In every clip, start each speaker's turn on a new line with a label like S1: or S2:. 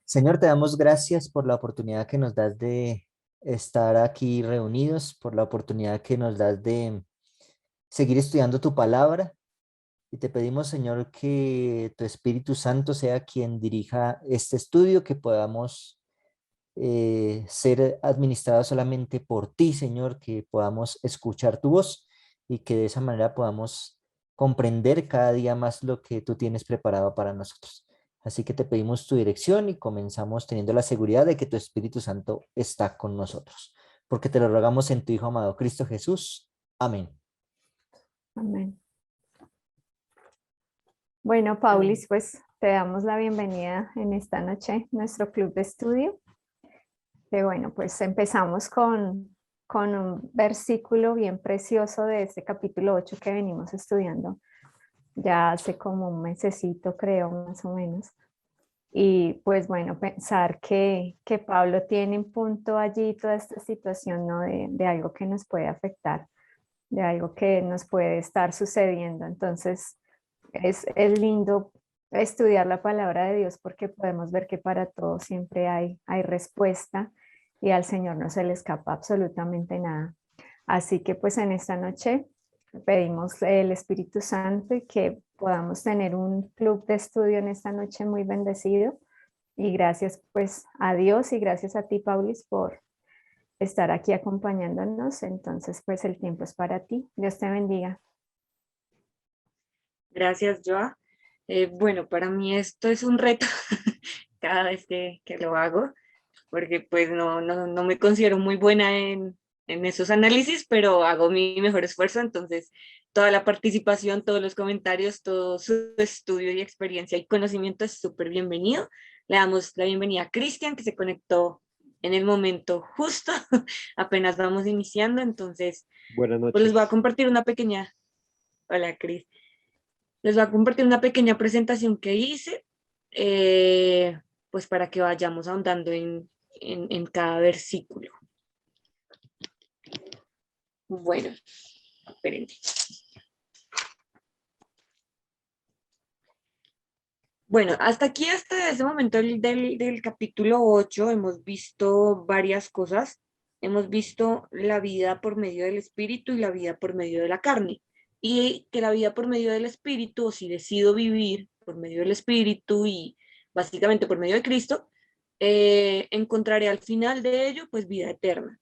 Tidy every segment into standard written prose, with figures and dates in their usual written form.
S1: Señor, te damos gracias por la oportunidad que nos das de estar aquí reunidos, por la oportunidad que nos das de seguir estudiando tu palabra. Y te pedimos, Señor, que tu Espíritu Santo sea quien dirija este estudio, que podamos ser administrados solamente por ti, Señor, que podamos escuchar tu voz y que de esa manera podamos comprender cada día más lo que tú tienes preparado para nosotros. Así que te pedimos tu dirección y comenzamos teniendo la seguridad de que tu Espíritu Santo está con nosotros, porque te lo rogamos en tu Hijo amado Cristo Jesús. Amén.
S2: Amén. Bueno, Paulis, pues te damos la bienvenida en esta noche a nuestro club de estudio. Que bueno, pues empezamos con un versículo bien precioso de este capítulo 8 que venimos estudiando ya hace como un mesecito, creo, más o menos. Y pues bueno, pensar que Pablo tiene en punto allí toda esta situación, ¿no? De algo que nos puede afectar, de algo que nos puede estar sucediendo. Entonces, es lindo estudiar la palabra de Dios porque podemos ver que para todo siempre hay respuesta y al Señor no se le escapa absolutamente nada. Así que pues en esta noche pedimos el Espíritu Santo y que podamos tener un club de estudio en esta noche muy bendecido. Y gracias pues a Dios y gracias a ti, Paulis, por estar aquí acompañándonos. Entonces pues el tiempo es para ti. Dios te bendiga.
S3: Gracias, Joa. Bueno, para mí esto es un reto cada vez que lo hago, porque pues no me considero muy buena en esos análisis, pero hago mi mejor esfuerzo, entonces toda la participación, todos los comentarios, todo su estudio y experiencia y conocimiento es súper bienvenido. Le damos la bienvenida a Cristian, que se conectó en el momento justo, apenas vamos iniciando, entonces
S4: Buenas
S3: pues les voy a
S4: noches.
S3: compartir una pequeña, hola Cris, les voy a compartir una pequeña presentación que hice, pues para que vayamos ahondando en cada versículo. Bueno, espérenme. Bueno, hasta aquí, hasta ese momento del capítulo 8, hemos visto varias cosas. Hemos visto la vida por medio del espíritu y la vida por medio de la carne. Y que la vida por medio del espíritu, o si decido vivir por medio del espíritu y básicamente por medio de Cristo, encontraré al final de ello pues vida eterna.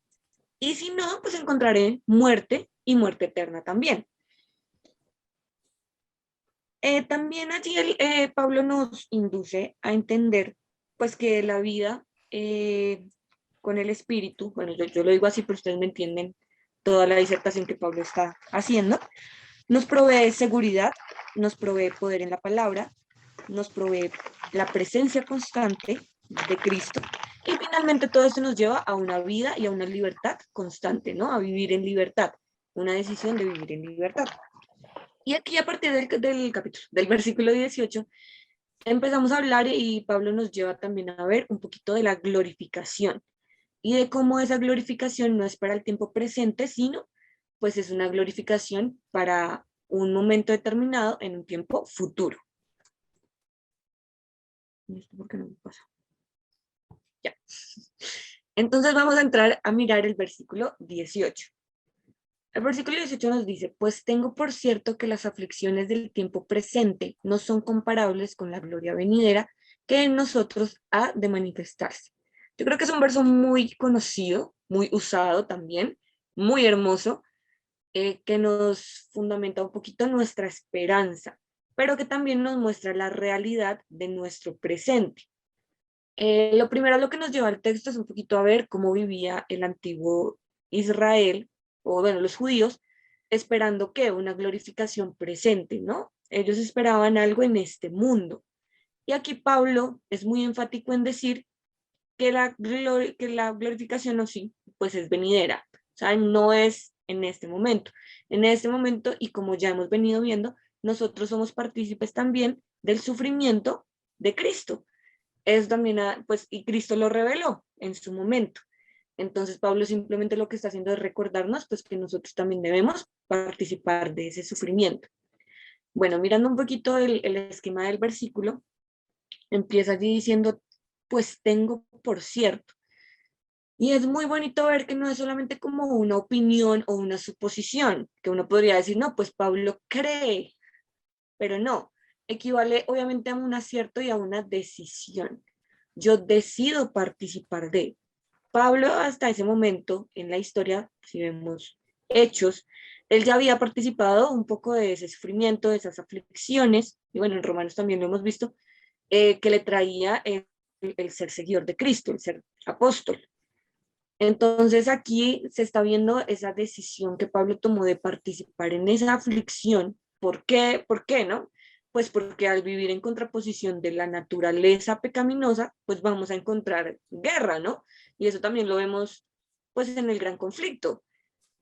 S3: Y si no, pues encontraré muerte y muerte eterna también. También allí Pablo nos induce a entender pues que la vida con el espíritu, bueno, yo lo digo así, pero ustedes me entienden toda la disertación que Pablo está haciendo, nos provee seguridad, nos provee poder en la palabra, nos provee la presencia constante de Cristo y finalmente todo esto nos lleva a una vida y a una libertad constante, ¿no? A vivir en libertad, una decisión de vivir en libertad. Y aquí a partir del capítulo, del versículo 18, empezamos a hablar y Pablo nos lleva también a ver un poquito de la glorificación y de cómo esa glorificación no es para el tiempo presente, sino pues es una glorificación para un momento determinado en un tiempo futuro. ¿Por qué no me pasa? Ya. Entonces vamos a entrar a mirar el versículo 18. El versículo 18 nos dice, pues tengo por cierto que las aflicciones del tiempo presente no son comparables con la gloria venidera que en nosotros ha de manifestarse. Yo creo que es un verso muy conocido, muy usado también, muy hermoso, que nos fundamenta un poquito nuestra esperanza, pero que también nos muestra la realidad de nuestro presente. Lo primero a lo que nos lleva el texto es un poquito a ver cómo vivía el antiguo Israel, o bueno, los judíos, esperando que una glorificación presente, ¿no? Ellos esperaban algo en este mundo. Y aquí Pablo es muy enfático en decir que que la glorificación no sí, pues es venidera, o sea, no es en este momento. En este momento, y como ya hemos venido viendo, nosotros somos partícipes también del sufrimiento de Cristo. Es también, pues, y Cristo lo reveló en su momento. Entonces Pablo simplemente lo que está haciendo es recordarnos pues que nosotros también debemos participar de ese sufrimiento. Bueno, mirando un poquito el esquema del versículo, empieza allí diciendo pues tengo por cierto. Y es muy bonito ver que no es solamente como una opinión o una suposición, que uno podría decir, no, pues Pablo cree, pero no, equivale obviamente a un acierto y a una decisión. Yo decido participar de. Pablo hasta ese momento en la historia, si vemos hechos, él ya había participado un poco de ese sufrimiento, de esas aflicciones, y bueno, en Romanos también lo hemos visto, que le traía el ser seguidor de Cristo, el ser apóstol. Entonces aquí se está viendo esa decisión que Pablo tomó de participar en esa aflicción. ¿Por qué? ¿Por qué no? Pues porque al vivir en contraposición de la naturaleza pecaminosa, pues vamos a encontrar guerra, ¿no? Y eso también lo vemos pues en el gran conflicto.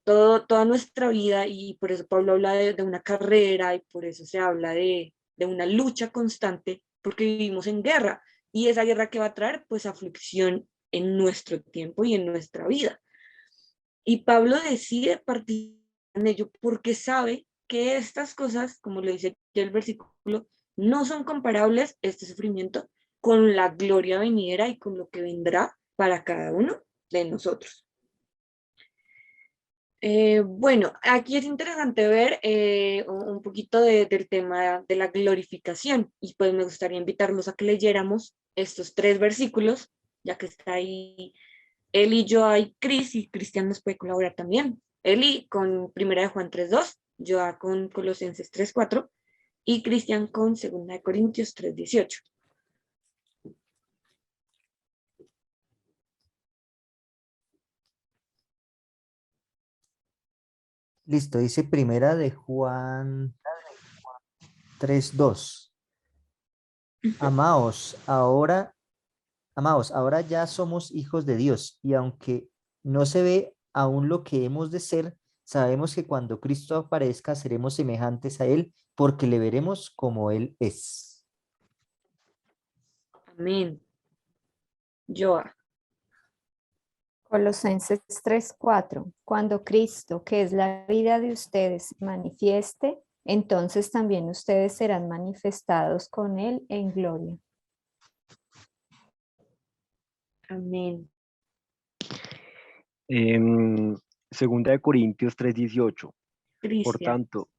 S3: Toda nuestra vida, y por eso Pablo habla de una carrera, y por eso se habla de una lucha constante, porque vivimos en guerra. Y esa guerra que va a traer, pues aflicción en nuestro tiempo y en nuestra vida. Y Pablo decide participar en ello porque sabe que estas cosas, como lo dice el versículo, no son comparables, este sufrimiento, con la gloria venidera y con lo que vendrá para cada uno de nosotros. Bueno, aquí es interesante ver un poquito del tema de la glorificación, y pues me gustaría invitarlos a que leyéramos estos 3 versículos, ya que está ahí Eli, yo y Cris, y Cristian nos puede colaborar también. Eli con 1 Juan 3:2, Joa con Colosenses 3:4 y Cristian con 2 Corintios 3:18.
S1: Listo, dice primera de Juan 3:2. Amaos, ahora ya somos hijos de Dios, y aunque no se ve aún lo que hemos de ser, sabemos que cuando Cristo aparezca seremos semejantes a Él, porque le veremos como Él es.
S3: Amén. Joa.
S2: Colosenses 3:4. Cuando Cristo, que es la vida de ustedes, se manifieste, entonces también ustedes serán manifestados con Él en gloria.
S3: Amén.
S4: Segunda de Corintios 3:18. Por
S3: Cristian.
S4: tanto,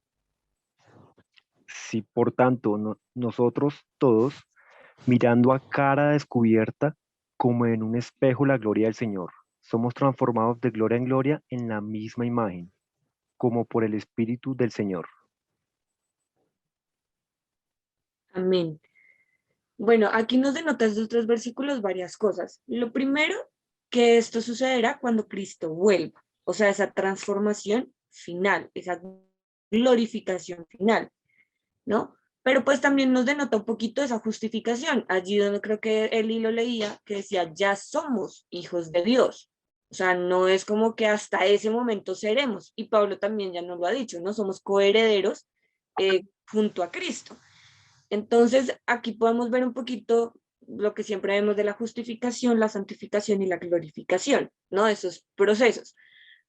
S4: si por tanto nosotros todos, mirando a cara descubierta, como en un espejo la gloria del Señor, somos transformados de gloria en gloria en la misma imagen, como por el Espíritu del Señor.
S3: Amén. Bueno, aquí nos denota estos 3 versículos varias cosas. Lo primero, que esto sucederá cuando Cristo vuelva, o sea, esa transformación final, esa glorificación final, ¿no? Pero pues también nos denota un poquito esa justificación, allí donde creo que Eli lo leía, que decía, ya somos hijos de Dios. O sea, no es como que hasta ese momento seremos, y Pablo también ya nos lo ha dicho, ¿no? Somos coherederos junto a Cristo. Entonces, aquí podemos ver un poquito lo que siempre vemos de la justificación, la santificación y la glorificación, ¿no? Esos procesos.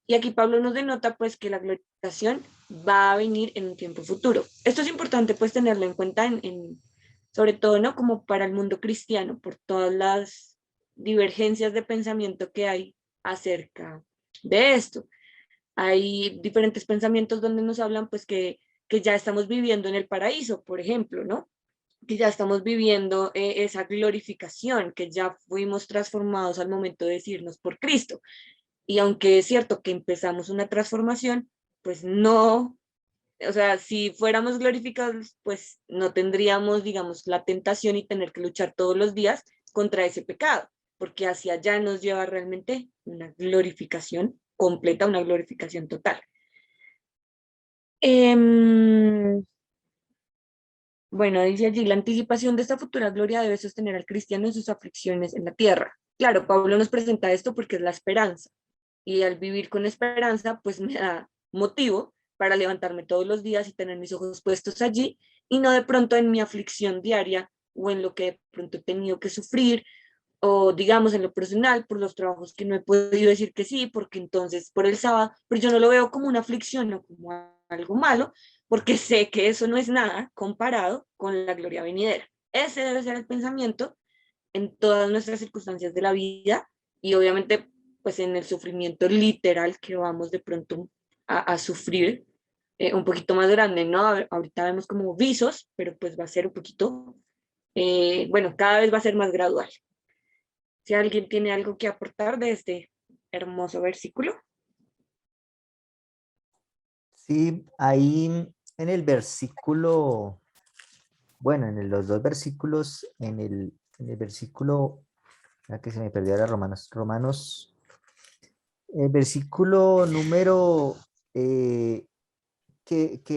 S3: Y aquí Pablo nos denota pues que la glorificación va a venir en un tiempo futuro. Esto es importante pues tenerlo en cuenta sobre todo, ¿no? Como para el mundo cristiano, por todas las divergencias de pensamiento que hay acerca de esto. Hay diferentes pensamientos donde nos hablan pues que ya estamos viviendo en el paraíso, por ejemplo, ¿no? Que ya estamos viviendo esa glorificación, que ya fuimos transformados al momento de decirnos por Cristo. Y aunque es cierto que empezamos una transformación, pues no, o sea, si fuéramos glorificados, pues no tendríamos, digamos, la tentación y tener que luchar todos los días contra ese pecado, porque hacia allá nos lleva realmente una glorificación completa, una glorificación total. Bueno, dice allí, la anticipación de esta futura gloria debe sostener al cristiano en sus aflicciones en la tierra. Claro, Pablo nos presenta esto porque es la esperanza. Y al vivir con esperanza, pues me da motivo para levantarme todos los días y tener mis ojos puestos allí, y no de pronto en mi aflicción diaria o en lo que de pronto he tenido que sufrir, o digamos en lo personal, por los trabajos que no he podido decir que sí, porque entonces por el sábado, pero yo no lo veo como una aflicción o como algo malo, porque sé que eso no es nada comparado con la gloria venidera. Ese debe ser el pensamiento en todas nuestras circunstancias de la vida y obviamente pues en el sufrimiento literal que vamos de pronto a sufrir un poquito más grande, ¿no? Ahorita vemos como visos, pero pues va a ser un poquito, bueno, cada vez va a ser más gradual. Si alguien tiene algo que aportar de este hermoso versículo.
S1: Sí, ahí en el versículo, bueno, los dos versículos, en el versículo, ya que se me perdió ahora Romanos, el versículo número que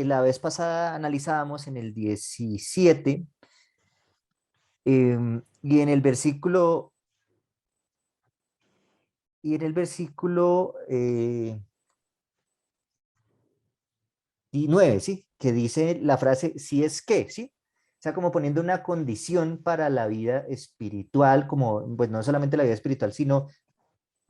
S1: la vez pasada analizábamos en el 17, y en el versículo, y en el versículo 9, ¿sí? Que dice la frase, si es que, ¿sí? O sea, como poniendo una condición para la vida espiritual, como, pues no solamente la vida espiritual, sino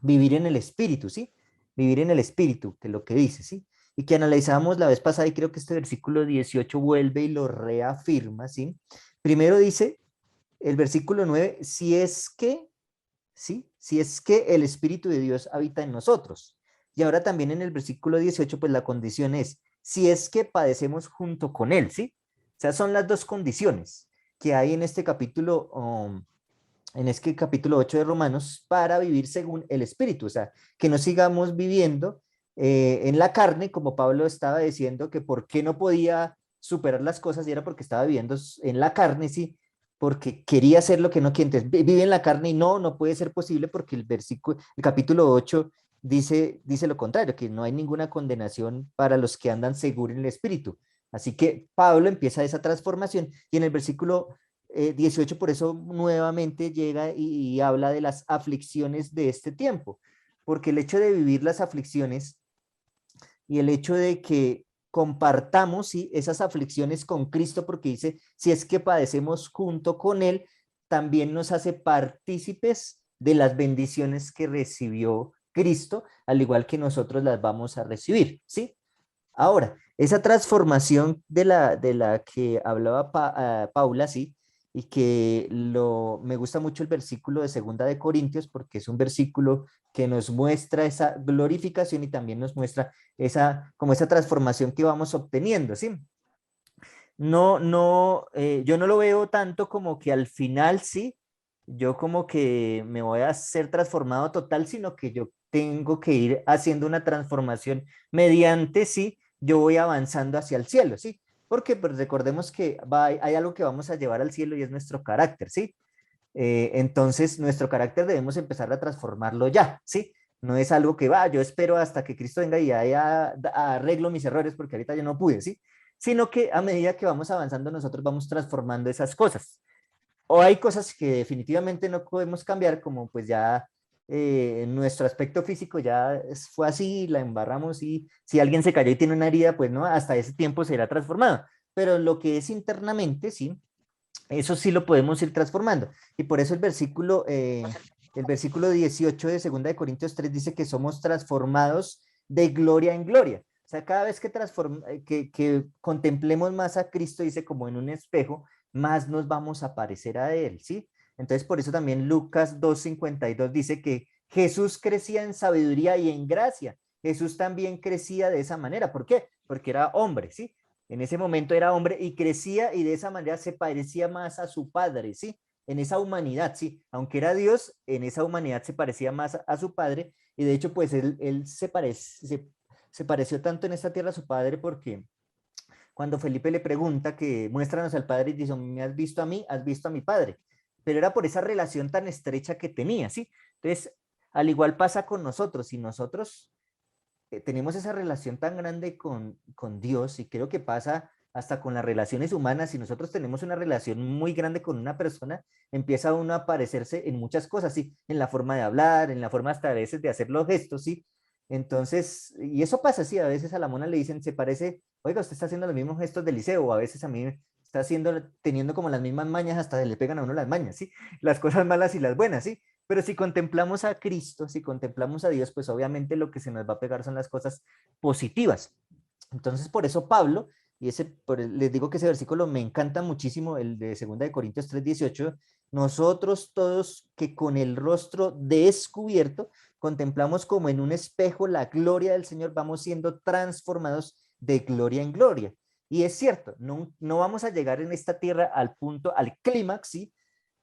S1: vivir en el espíritu, ¿sí? Vivir en el espíritu, que es lo que dice, ¿sí? Y que analizamos la vez pasada y creo que este versículo 18 vuelve y lo reafirma, ¿sí? Primero dice el versículo 9, si es que, ¿sí? Si es que el Espíritu de Dios habita en nosotros. Y ahora también en el versículo 18, pues la condición es, si es que padecemos junto con Él, ¿sí? O sea, son las dos condiciones que hay en este capítulo, en este capítulo 8 de Romanos, para vivir según el Espíritu. O sea, que no sigamos viviendo en la carne, como Pablo estaba diciendo, que por qué no podía superar las cosas y era porque estaba viviendo en la carne, ¿sí? Porque quería hacer lo que no quiere. Entonces, vive en la carne y no puede ser posible porque el capítulo 8 dice lo contrario, que no hay ninguna condenación para los que andan seguros en el Espíritu. Así que Pablo empieza esa transformación y en el versículo 18 por eso nuevamente llega y habla de las aflicciones de este tiempo, porque el hecho de vivir las aflicciones y el hecho de que compartamos ¿sí? esas aflicciones con Cristo, porque dice, si es que padecemos junto con Él, también nos hace partícipes de las bendiciones que recibió Cristo, al igual que nosotros las vamos a recibir, ¿sí? Ahora, esa transformación de la que hablaba Paula, ¿sí? Y que me gusta mucho el versículo de Segunda de Corintios, porque es un versículo que nos muestra esa glorificación y también nos muestra como esa transformación que vamos obteniendo, ¿sí? Yo no lo veo tanto como que al final, sí, yo como que me voy a ser transformado total, sino que yo tengo que ir haciendo una transformación mediante, sí, yo voy avanzando hacia el cielo, ¿sí? Porque pues recordemos que hay algo que vamos a llevar al cielo y es nuestro carácter, ¿sí? Entonces, nuestro carácter debemos empezar a transformarlo ya, ¿sí? No es algo que va, yo espero hasta que Cristo venga y ya arreglo mis errores porque ahorita yo no pude, ¿sí? Sino que a medida que vamos avanzando, nosotros vamos transformando esas cosas. O hay cosas que definitivamente no podemos cambiar, como pues ya nuestro aspecto físico ya fue así, la embarramos y si alguien se cayó y tiene una herida, pues no, hasta ese tiempo será transformado. Pero lo que es internamente, sí, eso sí lo podemos ir transformando. Y por eso el versículo 18 de 2 de Corintios 3 dice que somos transformados de gloria en gloria. O sea, cada vez que contemplemos más a Cristo, dice como en un espejo, más nos vamos a parecer a Él, ¿sí? Entonces, por eso también Lucas 2:52 dice que Jesús crecía en sabiduría y en gracia. Jesús también crecía de esa manera. ¿Por qué? Porque era hombre, ¿sí? En ese momento era hombre y crecía y de esa manera se parecía más a su padre, ¿sí? En esa humanidad, sí. Aunque era Dios, en esa humanidad se parecía más a su padre y de hecho, pues él se pareció tanto en esta tierra a su padre porque cuando Felipe le pregunta que muéstranos al padre y dice, ¿me has visto a mí? Has visto a mi padre. Pero era por esa relación tan estrecha que tenía, ¿sí? Entonces, al igual pasa con nosotros. Si nosotros tenemos esa relación tan grande con Dios y creo que pasa hasta con las relaciones humanas, si nosotros tenemos una relación muy grande con una persona, empieza uno a parecerse en muchas cosas, ¿sí? En la forma de hablar, en la forma hasta a veces de hacer los gestos, ¿sí? Entonces, y eso pasa, sí, a veces a la mona le dicen, se parece, oiga, usted está haciendo los mismos gestos del liceo, o a veces a mí está teniendo como las mismas mañas, hasta se le pegan a uno las mañas, ¿sí? Las cosas malas y las buenas, ¿sí? Pero si contemplamos a Cristo, si contemplamos a Dios, pues obviamente lo que se nos va a pegar son las cosas positivas. Entonces, por eso Pablo, y les digo que ese versículo me encanta muchísimo, el de 2 de Corintios 3:18, nosotros todos que con el rostro descubierto contemplamos como en un espejo la gloria del Señor, vamos siendo transformados de gloria en gloria. Y es cierto, no vamos a llegar en esta tierra al punto, al clímax, ¿sí?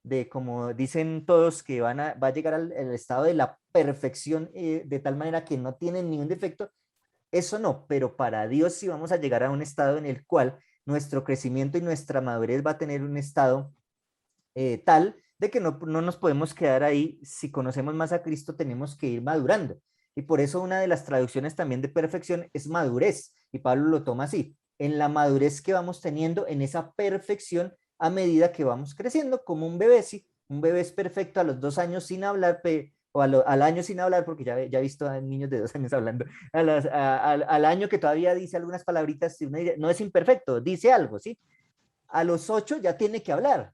S1: De como dicen todos que va a llegar al estado de la perfección de tal manera que no tienen ni un defecto. Eso no, pero para Dios sí vamos a llegar a un estado en el cual nuestro crecimiento y nuestra madurez va a tener un estado tal de que no nos podemos quedar ahí. Si conocemos más a Cristo, tenemos que ir madurando. Y por eso una de las traducciones también de perfección es madurez. Y Pablo lo toma así. En la madurez que vamos teniendo, en esa perfección a medida que vamos creciendo, como un bebé, sí. Un bebé es perfecto a los 2 años sin hablar, o al año sin hablar, porque ya he visto a niños de 2 años hablando, al año que todavía dice algunas palabritas, no es imperfecto, dice algo, ¿sí? A los 8 ya tiene que hablar.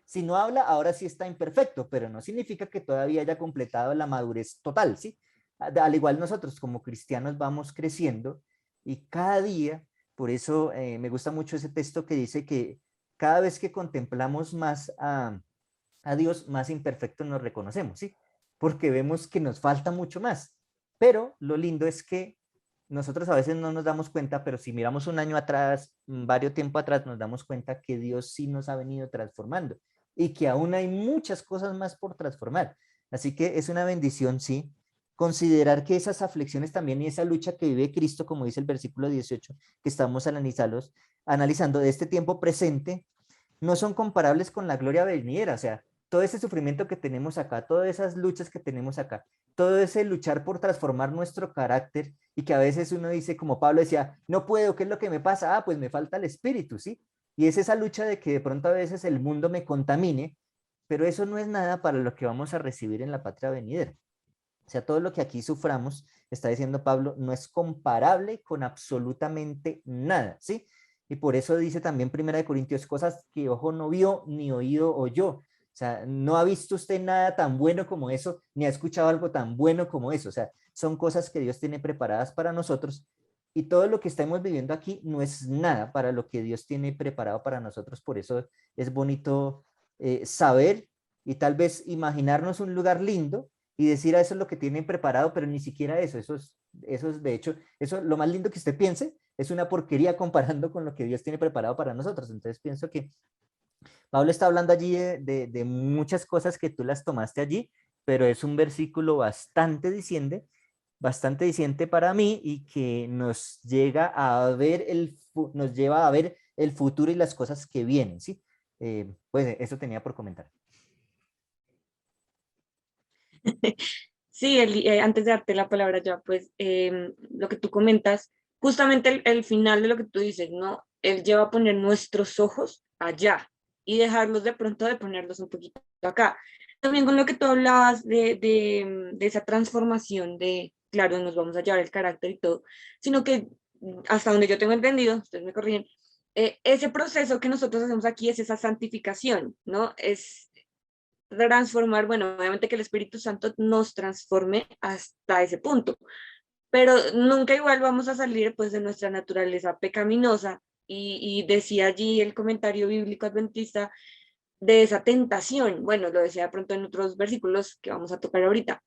S1: Si no habla, ahora sí está imperfecto, pero no significa que todavía haya completado la madurez total, ¿sí? Al igual nosotros como cristianos vamos creciendo y cada día, por eso me gusta mucho ese texto que dice que cada vez que contemplamos más a Dios, más imperfectos nos reconocemos, ¿sí? Porque vemos que nos falta mucho más. Pero lo lindo es que nosotros a veces no nos damos cuenta, pero si miramos un año atrás, varios tiempo atrás, nos damos cuenta que Dios sí nos ha venido transformando y que aún hay muchas cosas más por transformar. Así que es una bendición, sí, considerar que esas aflicciones también y esa lucha que vive Cristo, como dice el versículo 18, que estamos analizando de este tiempo presente, no son comparables con la gloria venidera. O sea, todo ese sufrimiento que tenemos acá, todas esas luchas que tenemos acá, todo ese luchar por transformar nuestro carácter y que a veces uno dice, como Pablo decía, no puedo, ¿qué es lo que me pasa? Ah, pues me falta el espíritu, ¿sí? Y es esa lucha de que de pronto a veces el mundo me contamine, pero eso no es nada para lo que vamos a recibir en la patria venidera. O sea, todo lo que aquí suframos, está diciendo Pablo, no es comparable con absolutamente nada, ¿sí? Y por eso dice también Primera de Corintios, cosas que ojo no vio ni oído oyó. O sea, no ha visto usted nada tan bueno como eso, ni ha escuchado algo tan bueno como eso. O sea, son cosas que Dios tiene preparadas para nosotros y todo lo que estamos viviendo aquí no es nada para lo que Dios tiene preparado para nosotros. Por eso es bonito saber y tal vez imaginarnos un lugar lindo y decir a eso es lo que tienen preparado, pero ni siquiera eso es de hecho, eso lo más lindo que usted piense es una porquería comparando con lo que Dios tiene preparado para nosotros. Entonces pienso que Pablo está hablando allí de muchas cosas que tú las tomaste allí, pero es un versículo bastante diciente para mí y que nos llega a ver nos lleva a ver el futuro y las cosas que vienen, ¿sí? Pues eso tenía por comentar.
S3: Sí, antes de darte la palabra ya, pues lo que tú comentas, justamente el final de lo que tú dices, ¿no? Él lleva a poner nuestros ojos allá y dejarlos de pronto de ponerlos un poquito acá. También con lo que tú hablabas de esa transformación de, claro, nos vamos a llevar el carácter y todo, sino que hasta donde yo tengo entendido, ustedes me corrigen, ese proceso que nosotros hacemos aquí es esa santificación, ¿no? Es transformar, bueno, obviamente que el Espíritu Santo nos transforme hasta ese punto, pero nunca igual vamos a salir pues de nuestra naturaleza pecaminosa y decía allí el comentario bíblico adventista de esa tentación, bueno, lo decía de pronto en otros versículos que vamos a tocar ahorita,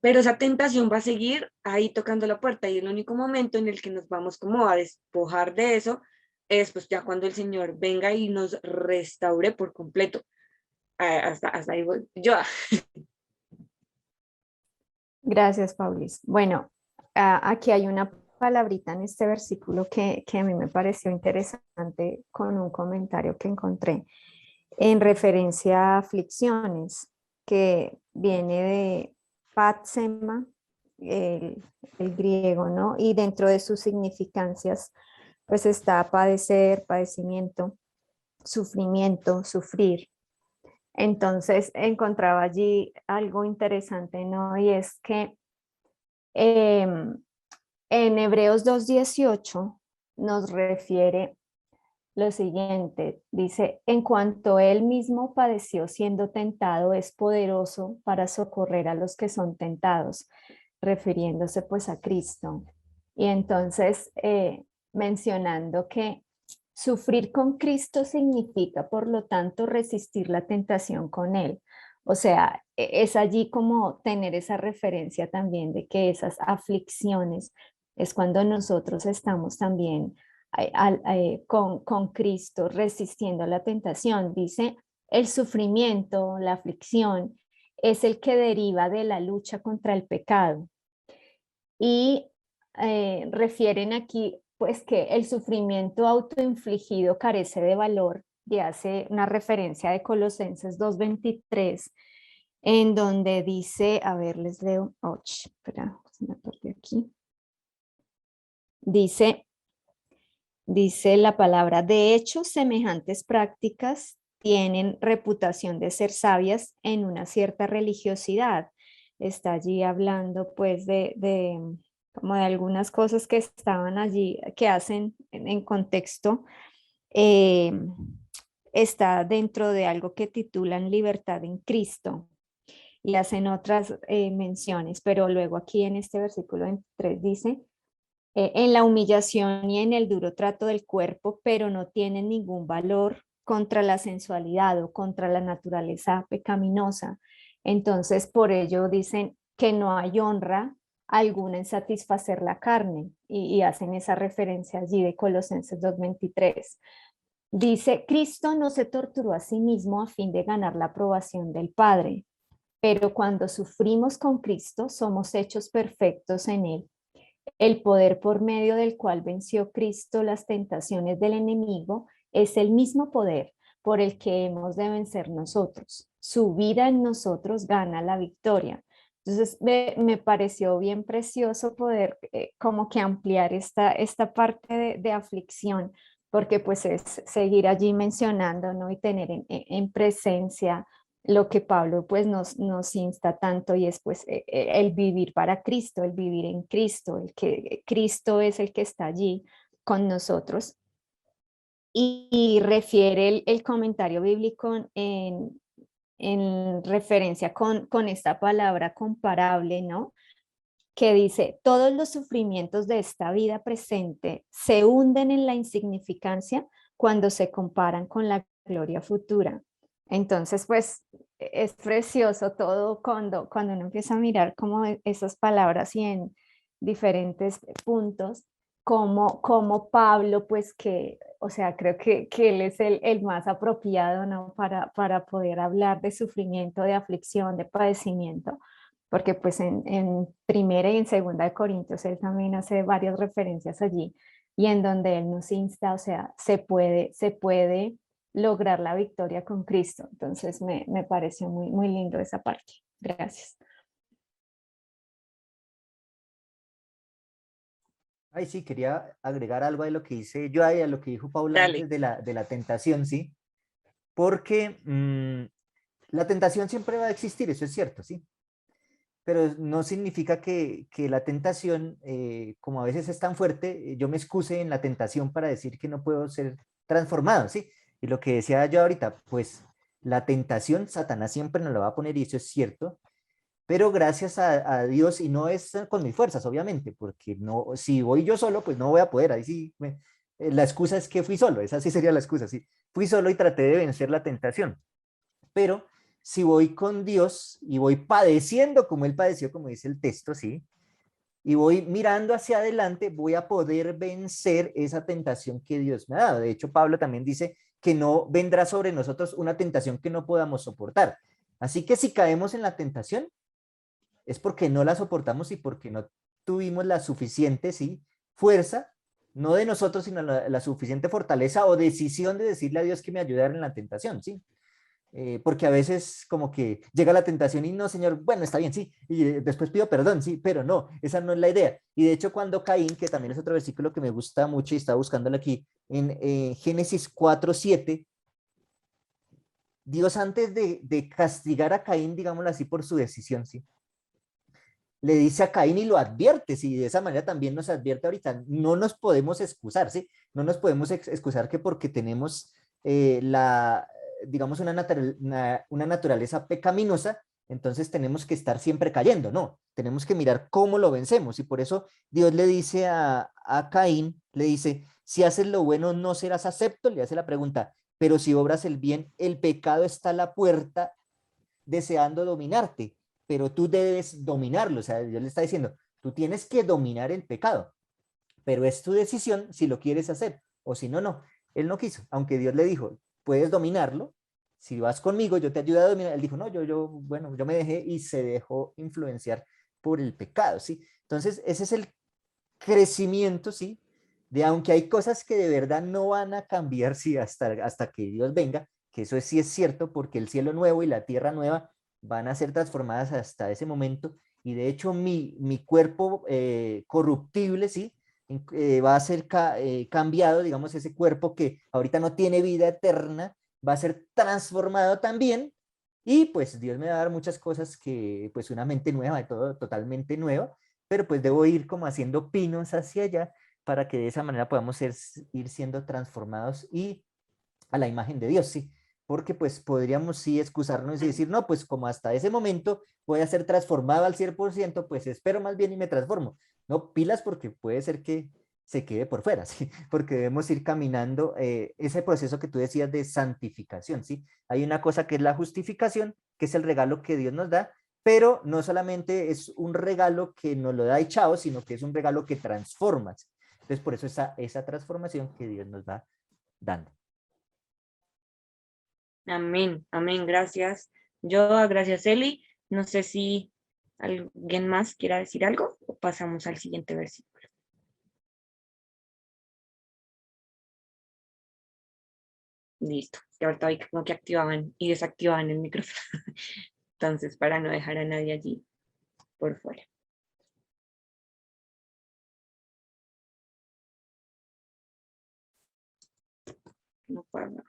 S3: pero esa tentación va a seguir ahí tocando la puerta y el único momento en el que nos vamos como a despojar de eso es pues ya cuando el Señor venga y nos restaure por completo. Hasta ahí voy yo.
S2: Gracias, Paulis. Bueno, aquí hay una palabrita en este versículo que a mí me pareció interesante con un comentario que encontré en referencia a aflicciones, que viene de patsema, el griego, ¿no? Y dentro de sus significancias, pues está padecer, padecimiento, sufrimiento, sufrir. Entonces encontraba allí algo interesante, ¿no? Y es que en Hebreos 2:18 nos refiere lo siguiente, dice, en cuanto él mismo padeció siendo tentado, es poderoso para socorrer a los que son tentados, refiriéndose pues a Cristo. Y entonces mencionando que Sufrir con Cristo significa, por lo tanto, resistir la tentación con Él. O sea, es allí como tener esa referencia también de que esas aflicciones es cuando nosotros estamos también con Cristo resistiendo la tentación. Dice, el sufrimiento, la aflicción, es el que deriva de la lucha contra el pecado. Y refieren aquí pues que el sufrimiento autoinfligido carece de valor, y hace una referencia de Colosenses 2:23, en donde dice, a ver, les leo, espera, se me perdió aquí. Dice la palabra, de hecho, semejantes prácticas tienen reputación de ser sabias en una cierta religiosidad. Está allí hablando pues como de algunas cosas que estaban allí, que hacen en contexto, está dentro de algo que titulan libertad en Cristo y hacen otras menciones, pero luego aquí en este versículo 23 dice, en la humillación y en el duro trato del cuerpo, pero no tienen ningún valor contra la sensualidad o contra la naturaleza pecaminosa. Entonces, por ello dicen que no hay honra alguna en satisfacer la carne y hacen esa referencia allí de Colosenses 2:23. Dice, Cristo no se torturó a sí mismo a fin de ganar la aprobación del Padre, pero cuando sufrimos con Cristo somos hechos perfectos en Él. El poder por medio del cual venció Cristo las tentaciones del enemigo es el mismo poder por el que hemos de vencer nosotros. Su vida en nosotros gana la victoria. Entonces me pareció bien precioso poder como que ampliar esta parte de aflicción, porque pues es seguir allí mencionando, ¿no? Y tener en presencia lo que Pablo pues nos insta tanto, y es pues el vivir para Cristo, el vivir en Cristo, el que Cristo es el que está allí con nosotros. Y refiere el comentario bíblico en referencia con esta palabra comparable, ¿no? Que dice, todos los sufrimientos de esta vida presente se hunden en la insignificancia cuando se comparan con la gloria futura. Entonces, pues es precioso todo cuando uno empieza a mirar como esas palabras y en diferentes puntos, como Pablo, pues que, o sea, creo que él es el más apropiado, ¿no? Para poder hablar de sufrimiento, de aflicción, de padecimiento, porque pues en primera y en segunda de Corintios él también hace varias referencias allí, y en donde él nos insta, o sea, se puede lograr la victoria con Cristo. Entonces me pareció muy, muy lindo esa parte. Gracias.
S1: Ay, sí, quería agregar algo a lo que hice yo y a lo que dijo Paula
S3: Dale.
S1: antes de la tentación, ¿sí? Porque la tentación siempre va a existir, eso es cierto, ¿sí? Pero no significa que la tentación, como a veces es tan fuerte, yo me excuse en la tentación para decir que no puedo ser transformado, ¿sí? Y lo que decía yo ahorita, pues la tentación, Satanás siempre nos la va a poner, y eso es cierto, pero gracias a Dios, y no es con mis fuerzas, obviamente, porque no, si voy yo solo, pues no voy a poder, ahí sí, la excusa es que fui solo, esa sí sería la excusa, sí, fui solo y traté de vencer la tentación, pero si voy con Dios y voy padeciendo como Él padeció, como dice el texto, ¿sí? Y voy mirando hacia adelante, voy a poder vencer esa tentación que Dios me ha dado. De hecho, Pablo también dice que no vendrá sobre nosotros una tentación que no podamos soportar. Así que si caemos en la tentación, es porque no la soportamos y porque no tuvimos la suficiente, ¿sí? Fuerza, no de nosotros, sino la suficiente fortaleza o decisión de decirle a Dios que me ayudara en la tentación, ¿sí? Porque a veces como que llega la tentación y no, Señor, bueno, está bien, sí, y después pido perdón, sí, pero no, esa no es la idea. Y de hecho cuando Caín, que también es otro versículo que me gusta mucho y estaba buscándolo aquí, en Génesis 4:7, Dios antes de castigar a Caín, digámoslo así, por su decisión, sí, le dice a Caín y lo advierte, sí, de esa manera también nos advierte ahorita, no nos podemos excusar, sí, no nos podemos excusar que porque tenemos digamos, una naturaleza pecaminosa, entonces tenemos que estar siempre cayendo, no, tenemos que mirar cómo lo vencemos, y por eso Dios le dice a Caín, le dice, si haces lo bueno no serás acepto, le hace la pregunta, pero si obras el bien, el pecado está a la puerta deseando dominarte, pero tú debes dominarlo. O sea, Dios le está diciendo, tú tienes que dominar el pecado, pero es tu decisión si lo quieres hacer o si no, no. Él no quiso, aunque Dios le dijo, puedes dominarlo, si vas conmigo, yo te ayudo a dominar. Él dijo, no, bueno, yo me dejé y se dejó influenciar por el pecado, ¿sí? Entonces, ese es el crecimiento, ¿sí? De aunque hay cosas que de verdad no van a cambiar, sí, hasta que Dios venga, que eso sí es cierto, porque el cielo nuevo y la tierra nueva van a ser transformadas hasta ese momento, y de hecho mi cuerpo corruptible, ¿sí? Va a ser cambiado, digamos, ese cuerpo que ahorita no tiene vida eterna, va a ser transformado también, y pues Dios me va a dar muchas cosas que, pues una mente nueva, de todo totalmente nueva, pero pues debo ir como haciendo pinos hacia allá para que de esa manera podamos ir siendo transformados y a la imagen de Dios, sí, porque pues podríamos sí excusarnos y decir, no, pues como hasta ese momento voy a ser transformado al 100%, pues espero más bien y me transformo. No, pilas porque puede ser que se quede por fuera, ¿sí? Porque debemos ir caminando ese proceso que tú decías de santificación, ¿sí? Hay una cosa que es la justificación, que es el regalo que Dios nos da, pero no solamente es un regalo que nos lo da echado, sino que es un regalo que transformas. Entonces, por eso esa transformación que Dios nos va dando.
S3: Amén, amén, gracias. Gracias, Eli. No sé si alguien más quiera decir algo o pasamos al siguiente versículo. Listo. Y ahorita vi como que activaban y desactivaban el micrófono. Entonces, para no dejar a nadie allí por fuera. No pasa.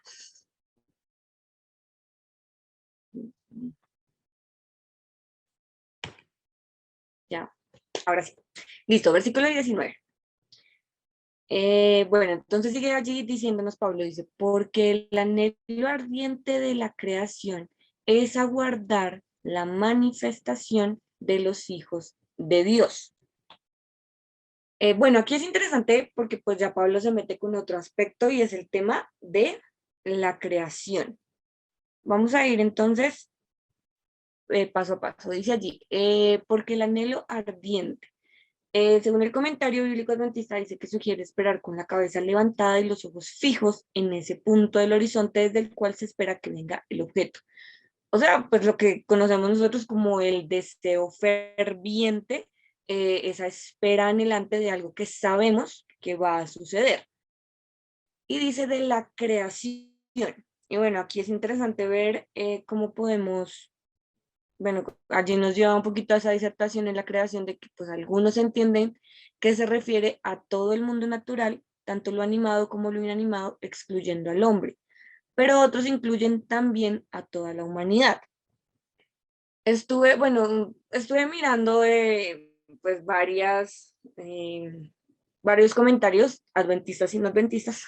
S3: Ya, ahora sí. Listo, versículo 19. Bueno, entonces sigue allí diciéndonos Pablo, dice, porque el anhelo ardiente de la creación es aguardar la manifestación de los hijos de Dios. Bueno, aquí es interesante porque pues ya Pablo se mete con otro aspecto y es el tema de la creación. Vamos a ir entonces paso a paso. Dice allí, porque el anhelo ardiente. Según el comentario bíblico adventista, dice que sugiere esperar con la cabeza levantada y los ojos fijos en ese punto del horizonte desde el cual se espera que venga el objeto. O sea, pues lo que conocemos nosotros como el deseo ferviente, esa espera anhelante de algo que sabemos que va a suceder. Y dice de la creación. Y bueno, aquí es interesante ver cómo podemos, bueno, allí nos lleva un poquito a esa disertación en la creación de que pues algunos entienden que se refiere a todo el mundo natural, tanto lo animado como lo inanimado, excluyendo al hombre, pero otros incluyen también a toda la humanidad. Estuve mirando pues varios comentarios adventistas y no adventistas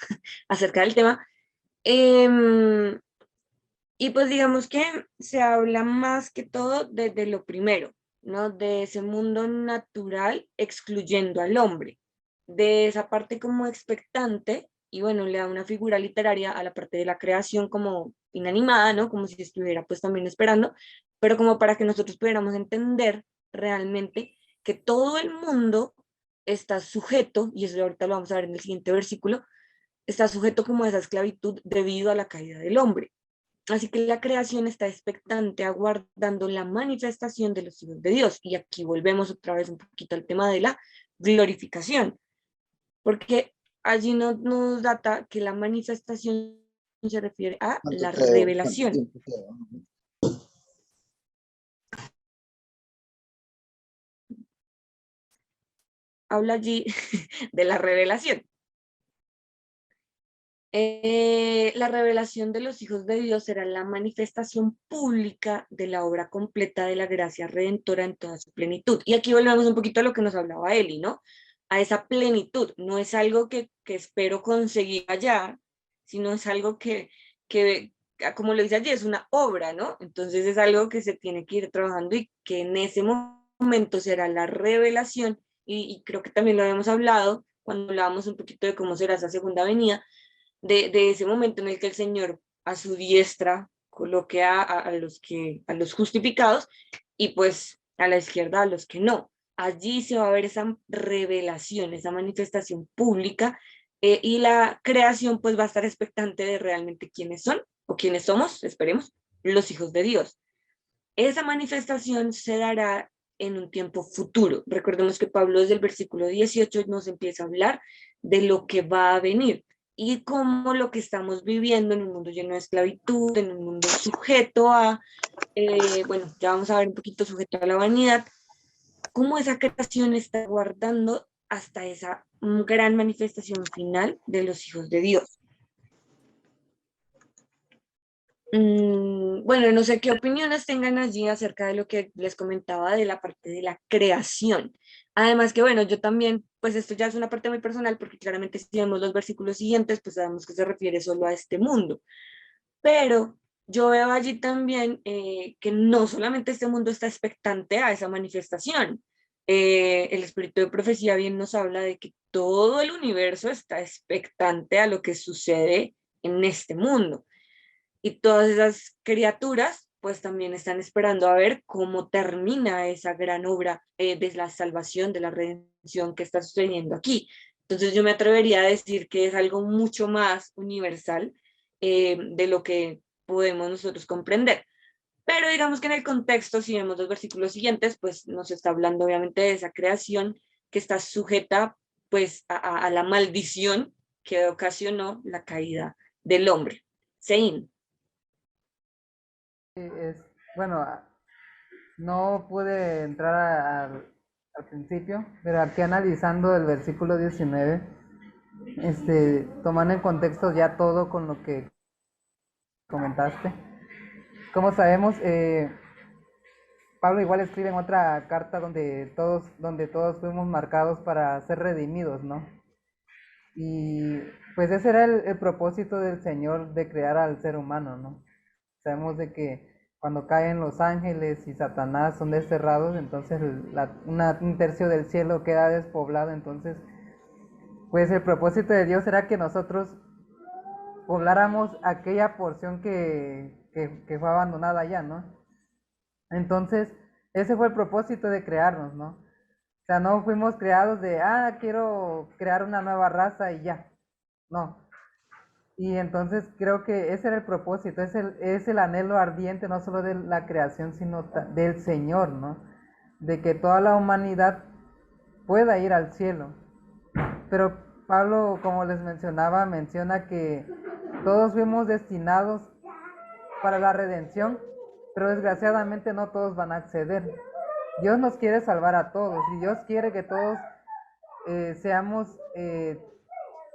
S3: acerca del tema. Y pues digamos que se habla más que todo de lo primero, ¿no? De ese mundo natural excluyendo al hombre, de esa parte como expectante, y bueno, le da una figura literaria a la parte de la creación como inanimada, ¿no? Como si estuviera pues también esperando, pero como para que nosotros pudiéramos entender realmente que todo el mundo está sujeto, y eso ahorita lo vamos a ver en el siguiente versículo, está sujeto como a esa esclavitud debido a la caída del hombre. Así que la creación está expectante, aguardando la manifestación de los hijos de Dios. Y aquí volvemos otra vez un poquito al tema de la glorificación, porque allí nos data que la manifestación se refiere a la revelación. Habla allí de la revelación. La revelación de los hijos de Dios será la manifestación pública de la obra completa de la gracia redentora en toda su plenitud. Y aquí volvemos un poquito a lo que nos hablaba Eli, ¿no? A esa plenitud. No es algo que espero conseguir allá, sino es algo que, como lo dice allí, es una obra, ¿no? Entonces es algo que se tiene que ir trabajando y que en ese momento será la revelación, y creo que también lo habíamos hablado, cuando hablábamos un poquito de cómo será esa segunda venida, de ese momento en el que el Señor a su diestra coloque a los justificados y pues a la izquierda a los que no. Allí se va a ver esa revelación, esa manifestación pública, y la creación pues va a estar expectante de realmente quiénes son o quiénes somos, esperemos, los hijos de Dios. Esa manifestación se dará en un tiempo futuro. Recordemos que Pablo desde el versículo 18 nos empieza a hablar de lo que va a venir y cómo lo que estamos viviendo en un mundo lleno de esclavitud, en un mundo sujeto a, bueno, ya vamos a ver un poquito sujeto a la vanidad, cómo esa creación está guardando hasta esa gran manifestación final de los hijos de Dios. Bueno, no sé qué opiniones tengan allí acerca de lo que les comentaba de la parte de la creación. Además que, bueno, yo también, pues esto ya es una parte muy personal, porque claramente si vemos los versículos siguientes, pues sabemos que se refiere solo a este mundo. Pero yo veo allí también que no solamente este mundo está expectante a esa manifestación. El espíritu de profecía bien nos habla de que todo el universo está expectante a lo que sucede en este mundo. Y todas esas criaturas pues también están esperando a ver cómo termina esa gran obra de la salvación, de la redención que está sucediendo aquí. Entonces yo me atrevería a decir que es algo mucho más universal de lo que podemos nosotros comprender. Pero digamos que en el contexto, si vemos los versículos siguientes, pues nos está hablando obviamente de esa creación que está sujeta pues a la maldición que ocasionó la caída del hombre. Sein.
S5: Bueno, no pude entrar al principio, pero aquí analizando el versículo 19, tomando en contexto ya todo con lo que comentaste. Como sabemos, Pablo igual escribe en otra carta donde todos fuimos marcados para ser redimidos, ¿no? Y pues ese era el propósito del Señor de crear al ser humano, ¿no? Sabemos de que cuando caen los ángeles y Satanás son desterrados, entonces un tercio del cielo queda despoblado. Entonces, pues el propósito de Dios era que nosotros pobláramos aquella porción que fue abandonada ya, ¿no? Entonces, ese fue el propósito de crearnos, ¿no? O sea, no fuimos creados de, quiero crear una nueva raza y ya. No. Y entonces creo que ese era el propósito, es el anhelo ardiente no solo de la creación, sino del Señor, ¿no? De que toda la humanidad pueda ir al cielo. Pero Pablo, como les mencionaba, menciona que todos fuimos destinados para la redención, pero desgraciadamente no todos van a acceder. Dios nos quiere salvar a todos y Dios quiere que todos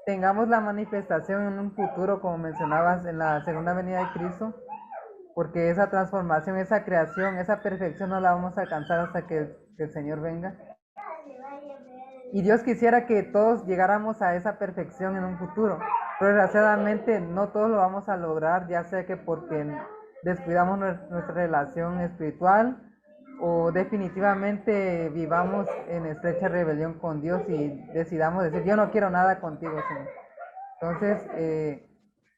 S5: tengamos la manifestación en un futuro, como mencionabas, en la segunda venida de Cristo, porque esa transformación, esa creación, esa perfección no la vamos a alcanzar hasta que el Señor venga. Y Dios quisiera que todos llegáramos a esa perfección en un futuro, pero desgraciadamente no todos lo vamos a lograr, ya sea que porque descuidamos nuestra relación espiritual o definitivamente vivamos en estrecha rebelión con Dios y decidamos decir, yo no quiero nada contigo, Señor. Entonces,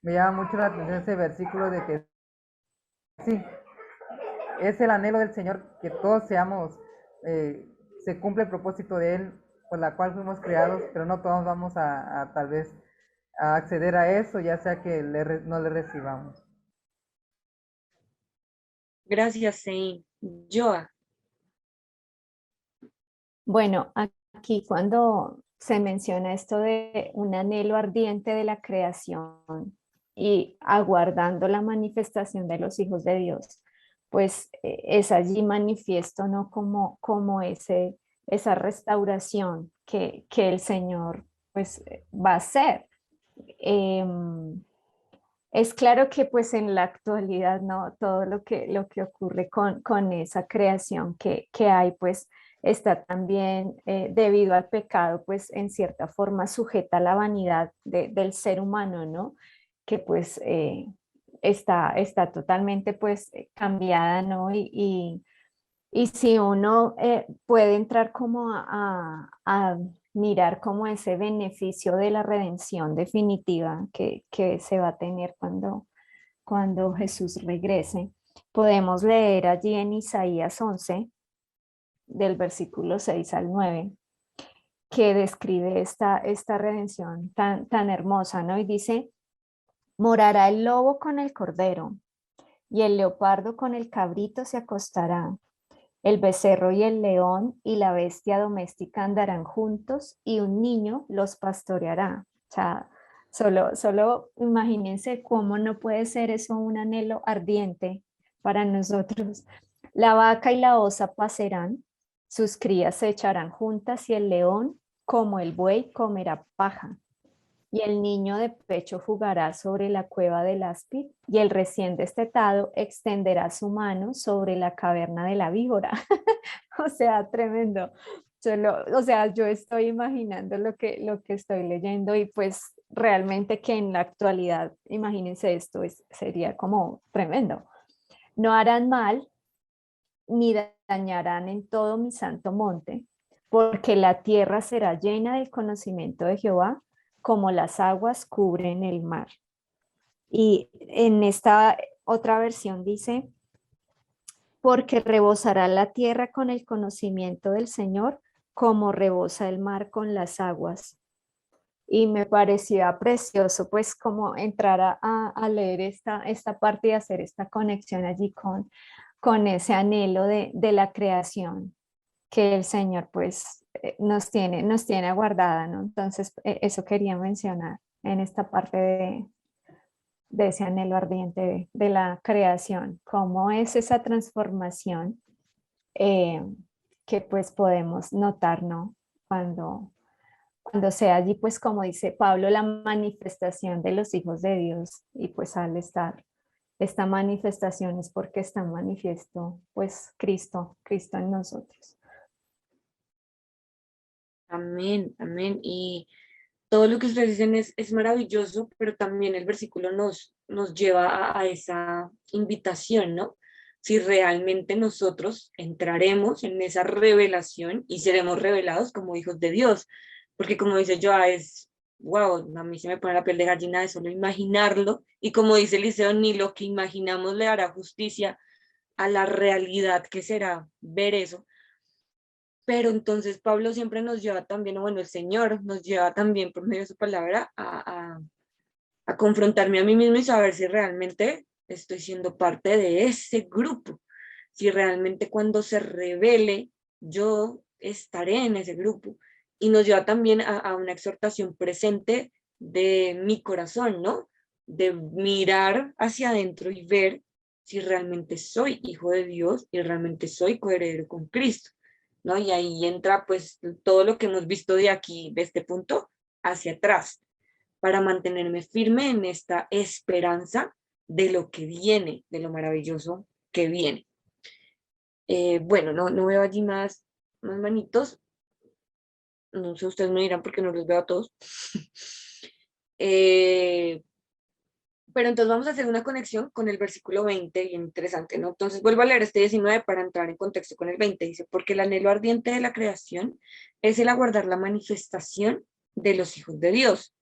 S5: me llama mucho la atención ese versículo de que sí, es el anhelo del Señor que todos seamos, se cumple el propósito de Él por la cual fuimos creados, pero no todos vamos a tal vez a acceder a eso, ya sea que no le recibamos.
S3: Gracias, Sein. Joa.
S2: Bueno, aquí cuando se menciona esto de un anhelo ardiente de la creación y aguardando la manifestación de los hijos de Dios, pues es allí manifiesto, ¿no? Como esa restauración que el Señor pues va a hacer. Es claro que pues en la actualidad, ¿no? Todo lo que ocurre con esa creación que hay, pues está también debido al pecado, pues en cierta forma sujeta a la vanidad del ser humano, ¿no? Que pues está totalmente pues cambiada, ¿no? Y si uno puede entrar como a mirar como ese beneficio de la redención definitiva que se va a tener cuando Jesús regrese, podemos leer allí en Isaías 11, del versículo 6 al 9, que describe esta redención tan hermosa, ¿no? Y dice, morará el lobo con el cordero, y el leopardo con el cabrito se acostará. El becerro y el león y la bestia doméstica andarán juntos y un niño los pastoreará. O sea, solo imagínense cómo no puede ser eso un anhelo ardiente para nosotros. La vaca y la osa pasarán, sus crías se echarán juntas y el león, como el buey, comerá paja. Y el niño de pecho jugará sobre la cueva del áspid, y el recién destetado extenderá su mano sobre la caverna de la víbora. O sea, tremendo. O sea, yo estoy imaginando lo que estoy leyendo y pues realmente que en la actualidad, imagínense esto, sería como tremendo. No harán mal ni dañarán en todo mi santo monte, porque la tierra será llena del conocimiento de Jehová, como las aguas cubren el mar. Y en esta otra versión dice, porque rebosará la tierra con el conocimiento del Señor, como rebosa el mar con las aguas. Y me parecía precioso, pues, como entrar a leer esta parte y hacer esta conexión allí con ese anhelo de la creación que el Señor, pues, nos tiene aguardada, ¿no? Entonces, eso quería mencionar en esta parte de ese anhelo ardiente de la creación, cómo es esa transformación eh, que pues podemos notar, ¿no? Cuando sea allí, pues como dice Pablo, la manifestación de los hijos de Dios y pues al estar esta manifestación es porque está manifiesto pues Cristo en nosotros.
S3: Amén, amén. Y todo lo que ustedes dicen es maravilloso, pero también el versículo nos lleva a esa invitación, ¿no? Si realmente nosotros entraremos en esa revelación y seremos revelados como hijos de Dios, porque como dice Joa, wow, a mí se me pone la piel de gallina de solo imaginarlo, y como dice Eliseo, ni lo que imaginamos le hará justicia a la realidad que será ver eso. Pero entonces Pablo siempre nos lleva también, o bueno, el Señor nos lleva también por medio de su palabra a confrontarme a mí mismo y saber si realmente estoy siendo parte de ese grupo, si realmente cuando se revele yo estaré en ese grupo. Y nos lleva también a una exhortación presente de mi corazón, ¿no? De mirar hacia adentro y ver si realmente soy hijo de Dios y realmente soy coheredero con Cristo, ¿no? Y ahí entra pues todo lo que hemos visto de aquí, de este punto, hacia atrás, para mantenerme firme en esta esperanza de lo que viene, de lo maravilloso que viene. Bueno, no veo allí más manitos. No sé, ustedes me dirán porque no los veo a todos. Pero entonces vamos a hacer una conexión con el versículo 20, bien interesante, ¿no? Entonces vuelvo a leer este 19 para entrar en contexto con el 20. Dice, porque el anhelo ardiente de la creación es el aguardar la manifestación de los hijos de Dios.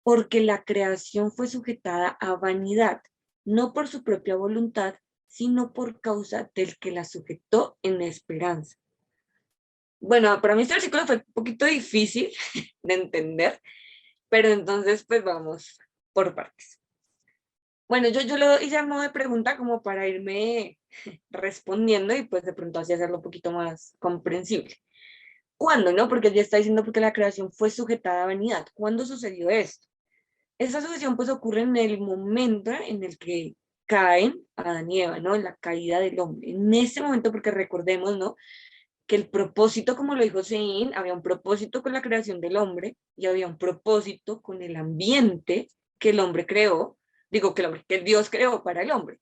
S3: Porque la creación fue sujetada a vanidad, no por su propia voluntad, sino por causa del que la sujetó en esperanza. Bueno, para mí este versículo fue un poquito difícil de entender, pero entonces pues vamos por partes. Bueno, yo lo hice a modo de pregunta como para irme respondiendo y pues de pronto así hacerlo un poquito más comprensible. ¿Cuándo, no? Porque ya está diciendo porque la creación fue sujetada a vanidad. ¿Cuándo sucedió esto? Esta sucesión pues ocurre en el momento en el que caen Adán y Eva, ¿no? En la caída del hombre. En ese momento, porque recordemos, ¿no? Que el propósito, como lo dijo Sein, había un propósito con la creación del hombre y había un propósito con el ambiente que el hombre creó, que Dios creó para el hombre.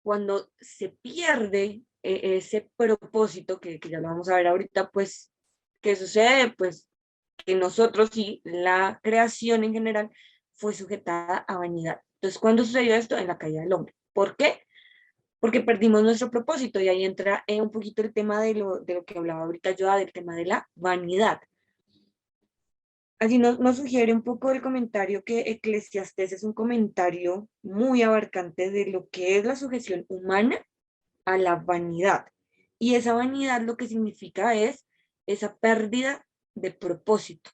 S3: Cuando se pierde ese propósito, que ya lo vamos a ver ahorita, pues, ¿qué sucede? Pues que nosotros y la creación en general fue sujetada a vanidad. Entonces, ¿cuándo sucedió esto? En la caída del hombre. ¿Por qué? porque perdimos nuestro propósito, y ahí entra un poquito el tema de lo que hablaba ahorita yo, del tema de la vanidad. Allí nos sugiere un poco el comentario que Eclesiastés es un comentario muy abarcante de lo que es la sujeción humana a la vanidad. Y esa vanidad lo que significa es esa pérdida de propósito.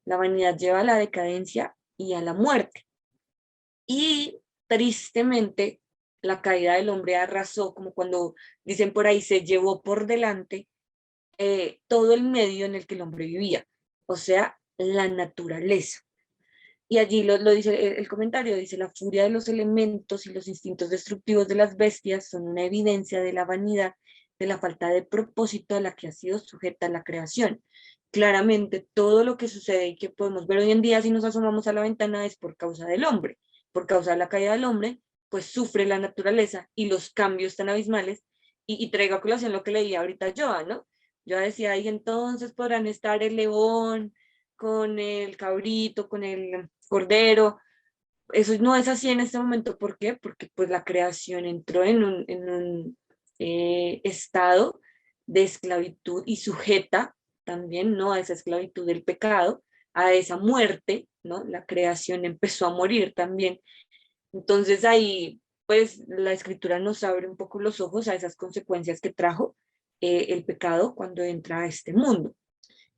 S3: La vanidad lleva a la decadencia y a la muerte. Y tristemente, la caída del hombre arrasó, como cuando dicen por ahí, se llevó por delante todo el medio en el que el hombre vivía, o sea, la naturaleza. Y allí lo dice el comentario, dice: la furia de los elementos y los instintos destructivos de las bestias son una evidencia de la vanidad, de la falta de propósito a la que ha sido sujeta la creación. Claramente, todo lo que sucede y que podemos ver hoy en día si nos asomamos a la ventana es por causa del hombre. Por causa de la caída del hombre, pues sufre la naturaleza y los cambios tan abismales. Y traigo a colación lo que leía ahorita Joa, ¿no? Yo decía, y entonces podrán estar el león con el cabrito, con el cordero. Eso no es así en este momento. ¿Por qué? Porque pues la creación entró en un estado de esclavitud y sujeta también, ¿no?, a esa esclavitud del pecado, a esa muerte, ¿no? La creación empezó a morir también. Entonces ahí, pues la escritura nos abre un poco los ojos a esas consecuencias que trajo el pecado cuando entra a este mundo.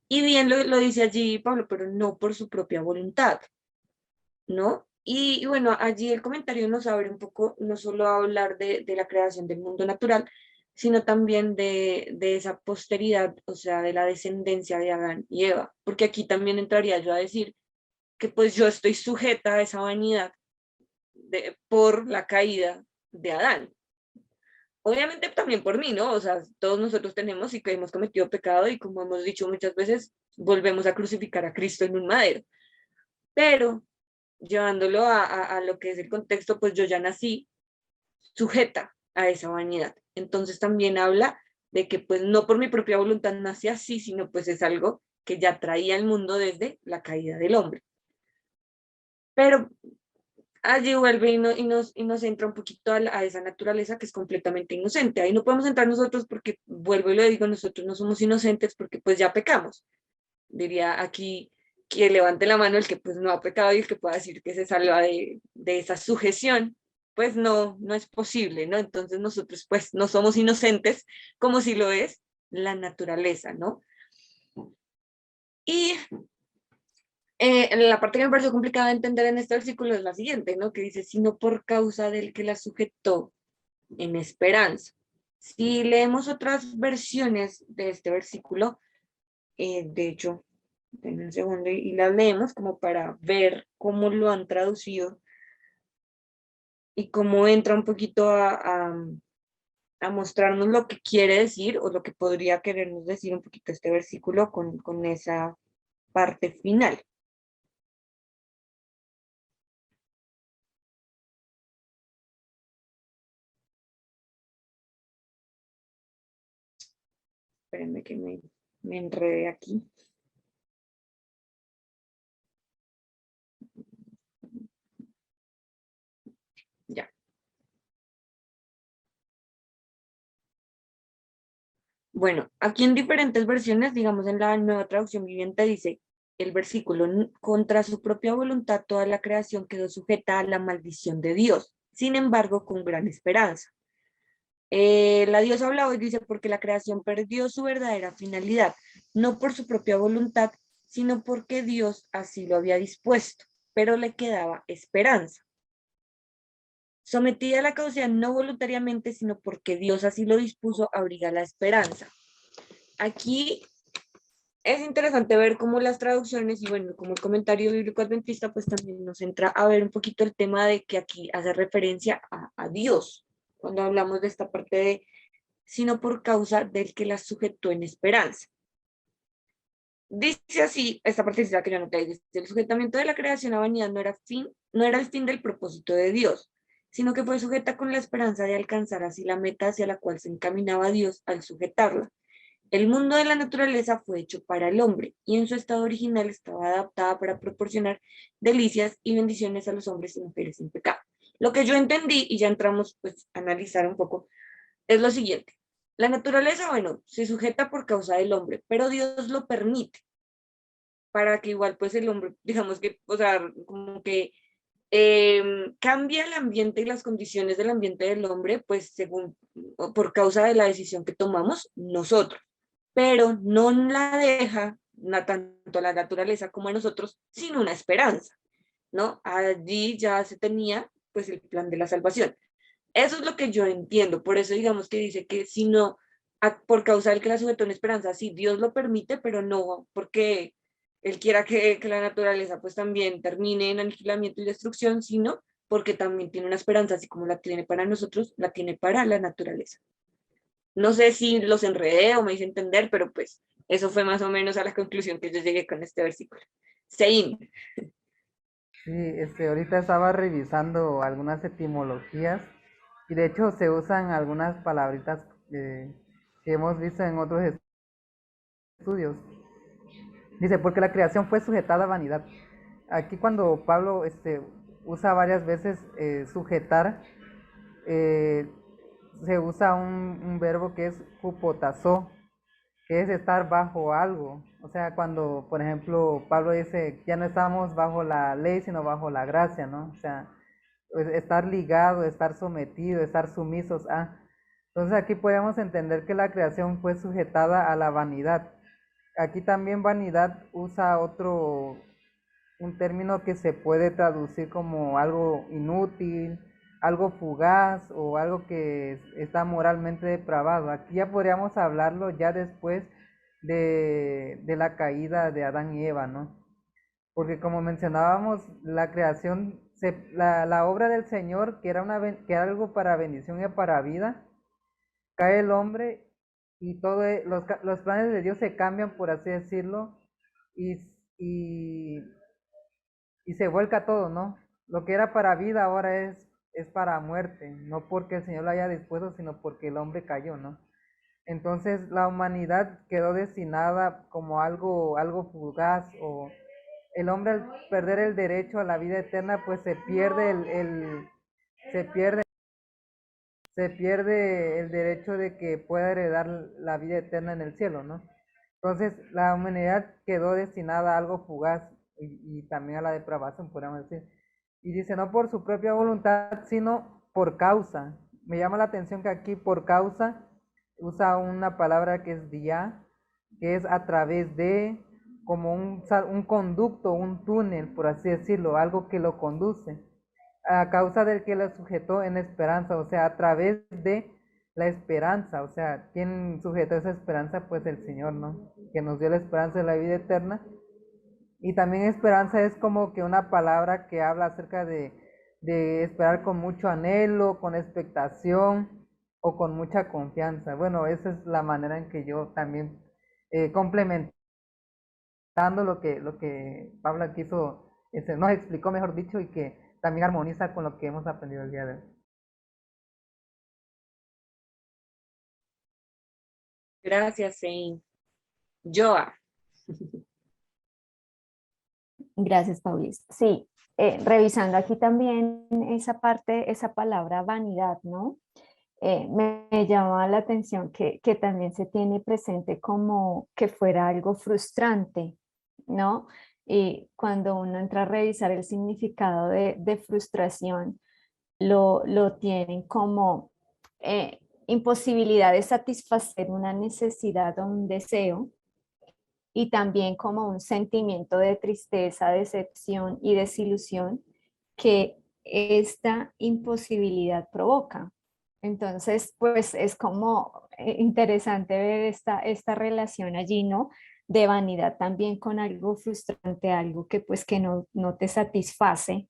S3: Y bien lo dice allí Pablo, pero no por su propia voluntad, ¿no? Y bueno, allí el comentario nos abre un poco, no solo a hablar de la creación del mundo natural, sino también de esa posteridad, o sea, de la descendencia de Adán y Eva, porque aquí también entraría yo a decir que pues yo estoy sujeta a esa vanidad por la caída de Adán. Obviamente también por mí, ¿no? O sea, todos nosotros tenemos y que hemos cometido pecado, y como hemos dicho muchas veces, volvemos a crucificar a Cristo en un madero. Pero llevándolo a lo que es el contexto, pues yo ya nací sujeta a esa vanidad. Entonces también habla de que pues no por mi propia voluntad nací así, sino pues es algo que ya traía el mundo desde la caída del hombre. Pero allí vuelve y nos entra un poquito a esa naturaleza que es completamente inocente. Ahí no podemos entrar nosotros porque, vuelvo y lo digo, nosotros no somos inocentes porque pues ya pecamos. Diría aquí que levante la mano el que pues no ha pecado y el que pueda decir que se salva de esa sujeción. Pues no es posible, ¿no? Entonces nosotros pues no somos inocentes como si lo es la naturaleza, ¿no? Y la parte que me pareció complicada de entender en este versículo es la siguiente, ¿no? Que dice, sino por causa del que la sujetó en esperanza. Si leemos otras versiones de este versículo, de hecho, en un segundo y las leemos como para ver cómo lo han traducido y cómo entra un poquito a mostrarnos lo que quiere decir o lo que podría querernos decir un poquito este versículo con esa parte final. Espérenme que me enredé aquí. Ya. Bueno, aquí en diferentes versiones, digamos en la Nueva Traducción Viviente dice el versículo, contra su propia voluntad toda la creación quedó sujeta a la maldición de Dios, sin embargo con gran esperanza. La diosa habla hoy, dice, porque la creación perdió su verdadera finalidad, no por su propia voluntad, sino porque Dios así lo había dispuesto, pero le quedaba esperanza. Sometida a la causa no voluntariamente, sino porque Dios así lo dispuso, abriga la esperanza. Aquí es interesante ver cómo las traducciones y bueno, como el comentario bíblico adventista, pues también nos entra a ver un poquito el tema de que aquí hace referencia a Dios, cuando hablamos de esta parte de, sino por causa del que la sujetó en esperanza. Dice así, esta partecita que yo noté, dice, el sujetamiento de la creación a vanidad no era el fin del propósito de Dios, sino que fue sujeta con la esperanza de alcanzar así la meta hacia la cual se encaminaba Dios al sujetarla. El mundo de la naturaleza fue hecho para el hombre y en su estado original estaba adaptada para proporcionar delicias y bendiciones a los hombres y mujeres sin pecado. Lo que yo entendí, y ya entramos pues a analizar un poco, es lo siguiente. La naturaleza, bueno, se sujeta por causa del hombre, pero Dios lo permite para que igual pues el hombre, digamos que, o sea, como que cambia el ambiente y las condiciones del ambiente del hombre, pues según, por causa de la decisión que tomamos nosotros, pero no la deja tanto la naturaleza como a nosotros sin una esperanza, ¿no? Allí ya se tenía pues el plan de la salvación. Eso es lo que yo entiendo, por eso digamos que dice que si no, por causa del que la sujetó en esperanza, sí, Dios lo permite, pero no porque Él quiera que la naturaleza pues también termine en aniquilamiento y destrucción, sino porque también tiene una esperanza, así como la tiene para nosotros, la tiene para la naturaleza. No sé si los enredé o me hice entender, pero pues eso fue más o menos a la conclusión que yo llegué con este versículo. Sein.
S5: Sí, ahorita estaba revisando algunas etimologías y de hecho se usan algunas palabritas que hemos visto en otros estudios. Dice, porque la creación fue sujetada a vanidad. Aquí cuando Pablo usa varias veces sujetar, eh, se usa un verbo que es hupotazo, que es estar bajo algo. O sea, cuando, por ejemplo, Pablo dice, ya no estamos bajo la ley, sino bajo la gracia, ¿no? O sea, pues, estar ligado, estar sometido, estar sumisos a. Entonces aquí podemos entender que la creación fue sujetada a la vanidad. Aquí también vanidad usa un término que se puede traducir como algo inútil, algo fugaz o algo que está moralmente depravado. Aquí ya podríamos hablarlo ya después de la caída de Adán y Eva, ¿no? Porque como mencionábamos, la creación, la obra del Señor, que que era algo para bendición y para vida, cae el hombre y los planes de Dios se cambian, por así decirlo, y, y, y se vuelca todo, ¿no? Lo que era para vida ahora es para muerte, no porque el Señor lo haya dispuesto, sino porque el hombre cayó, ¿no? Entonces la humanidad quedó destinada como algo fugaz, o el hombre al perder el derecho a la vida eterna, pues se pierde se pierde el derecho de que pueda heredar la vida eterna en el cielo, ¿no? Entonces, la humanidad quedó destinada a algo fugaz y también a la depravación, podríamos decir. Y dice, no por su propia voluntad, sino por causa. Me llama la atención que aquí por causa usa una palabra que es dia, que es a través de, como un conducto, un túnel, por así decirlo, algo que lo conduce a causa del que lo sujetó en esperanza, o sea, a través de la esperanza, o sea, ¿quién sujetó esa esperanza? Pues el Señor, ¿no? Que nos dio la esperanza de la vida eterna. Y también esperanza es como que una palabra que habla acerca de esperar con mucho anhelo, con expectación o con mucha confianza. Bueno, esa es la manera en que yo también complementando lo que Pablo quiso, nos explicó, mejor dicho, y que también armoniza con lo que hemos aprendido el día de hoy.
S3: Gracias, Sein. Joa.
S2: Gracias, Paulis. Sí, revisando aquí también esa parte, esa palabra vanidad, ¿no? Me llama la atención que también se tiene presente como que fuera algo frustrante, ¿no? Y cuando uno entra a revisar el significado de frustración, lo tienen como imposibilidad de satisfacer una necesidad o un deseo, y también como un sentimiento de tristeza, decepción y desilusión que esta imposibilidad provoca. Entonces, pues es como interesante ver esta relación allí, ¿no? De vanidad también con algo frustrante, algo que pues que no te satisface,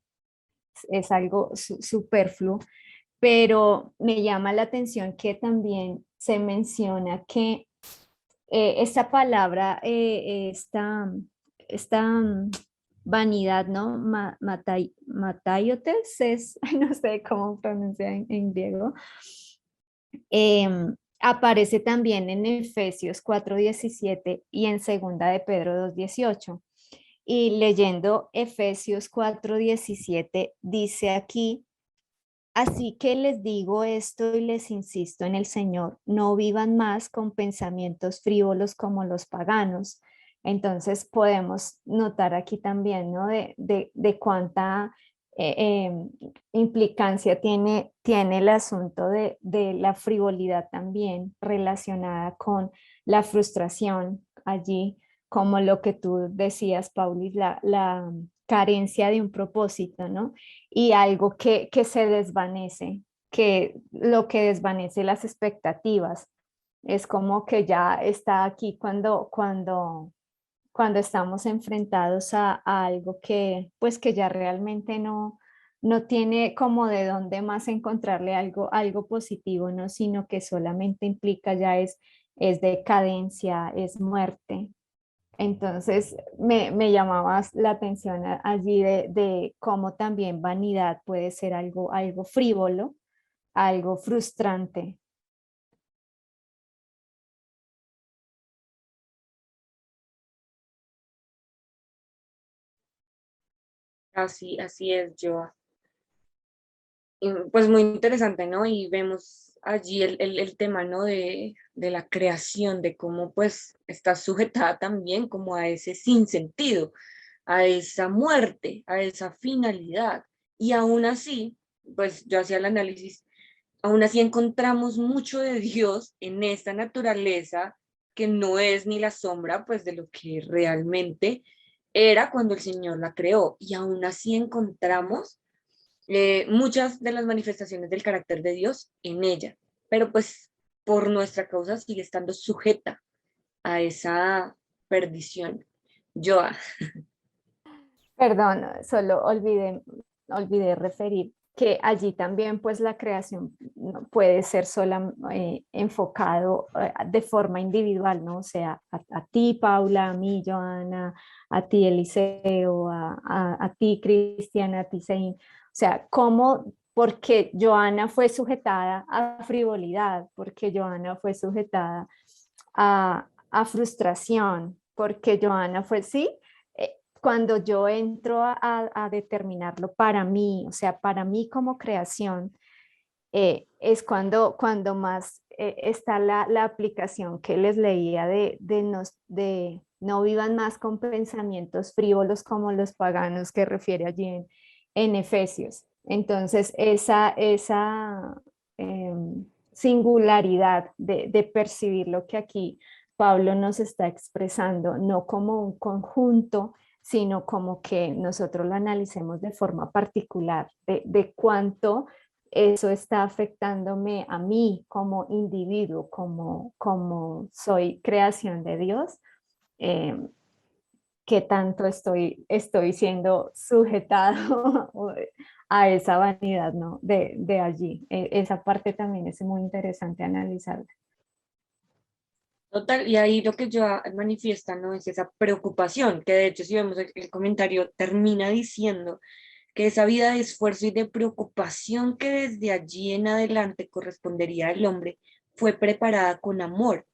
S2: es algo superfluo, pero me llama la atención que también se menciona que esta palabra, esta vanidad, ¿no? Mataiotes es, no sé cómo pronunciar en griego, aparece también en Efesios 4:17 y en Segunda de Pedro 2:18. Y leyendo Efesios 4:17 dice aquí Así que les digo esto y les insisto en el Señor, no vivan más con pensamientos frívolos como los paganos. Entonces podemos notar aquí también, ¿no? De cuánta implicancia tiene el asunto de la frivolidad también relacionada con la frustración allí, como lo que tú decías, Paulis, la carencia de un propósito, ¿no? Y algo que se desvanece, que lo que desvanece las expectativas. Es como que ya está aquí cuando estamos enfrentados a algo que pues que ya realmente no tiene como de dónde más encontrarle algo positivo, ¿no? Sino que solamente implica ya es decadencia, es muerte. Entonces me llamaba la atención allí de cómo también vanidad puede ser algo frívolo, algo frustrante.
S3: Así es, Joa. Y, pues muy interesante, ¿no? Y vemos allí el tema, ¿no? De la creación, de cómo pues está sujetada también como a ese sinsentido, a esa muerte, a esa finalidad. Y aún así, pues yo hacía el análisis, aún así encontramos mucho de Dios en esta naturaleza que no es ni la sombra pues de lo que realmente era cuando el Señor la creó. Y aún así encontramos muchas de las manifestaciones del carácter de Dios en ella, pero pues por nuestra causa sigue estando sujeta a esa perdición. Joa,
S2: Perdón, solo olvidé referir que allí también pues la creación no puede ser sola enfocado de forma individual, ¿no? O sea, a ti, Paula, a mí, Joana, a ti, Eliseo, a ti, Cristian, a ti, Sein. O sea, ¿cómo? Porque Joana fue sujetada a frivolidad, porque Joana fue sujetada a frustración, porque Joana fue, sí, cuando yo entro a determinarlo para mí, o sea, para mí como creación, es cuando más está la aplicación que les leía de no vivan más con pensamientos frívolos como los paganos que refiere allí en Efesios. Entonces, esa singularidad de percibir lo que aquí Pablo nos está expresando, no como un conjunto, sino como que nosotros lo analicemos de forma particular, de cuánto eso está afectándome a mí como individuo, como soy creación de Dios, eh, qué tanto estoy siendo sujetado a esa vanidad, ¿no? De allí. Esa parte también es muy interesante analizar.
S3: total, y ahí lo que Joa manifiesta, ¿no? Es esa preocupación, que de hecho si vemos el comentario termina diciendo que esa vida de esfuerzo y de preocupación que desde allí en adelante correspondería al hombre fue preparada con amor.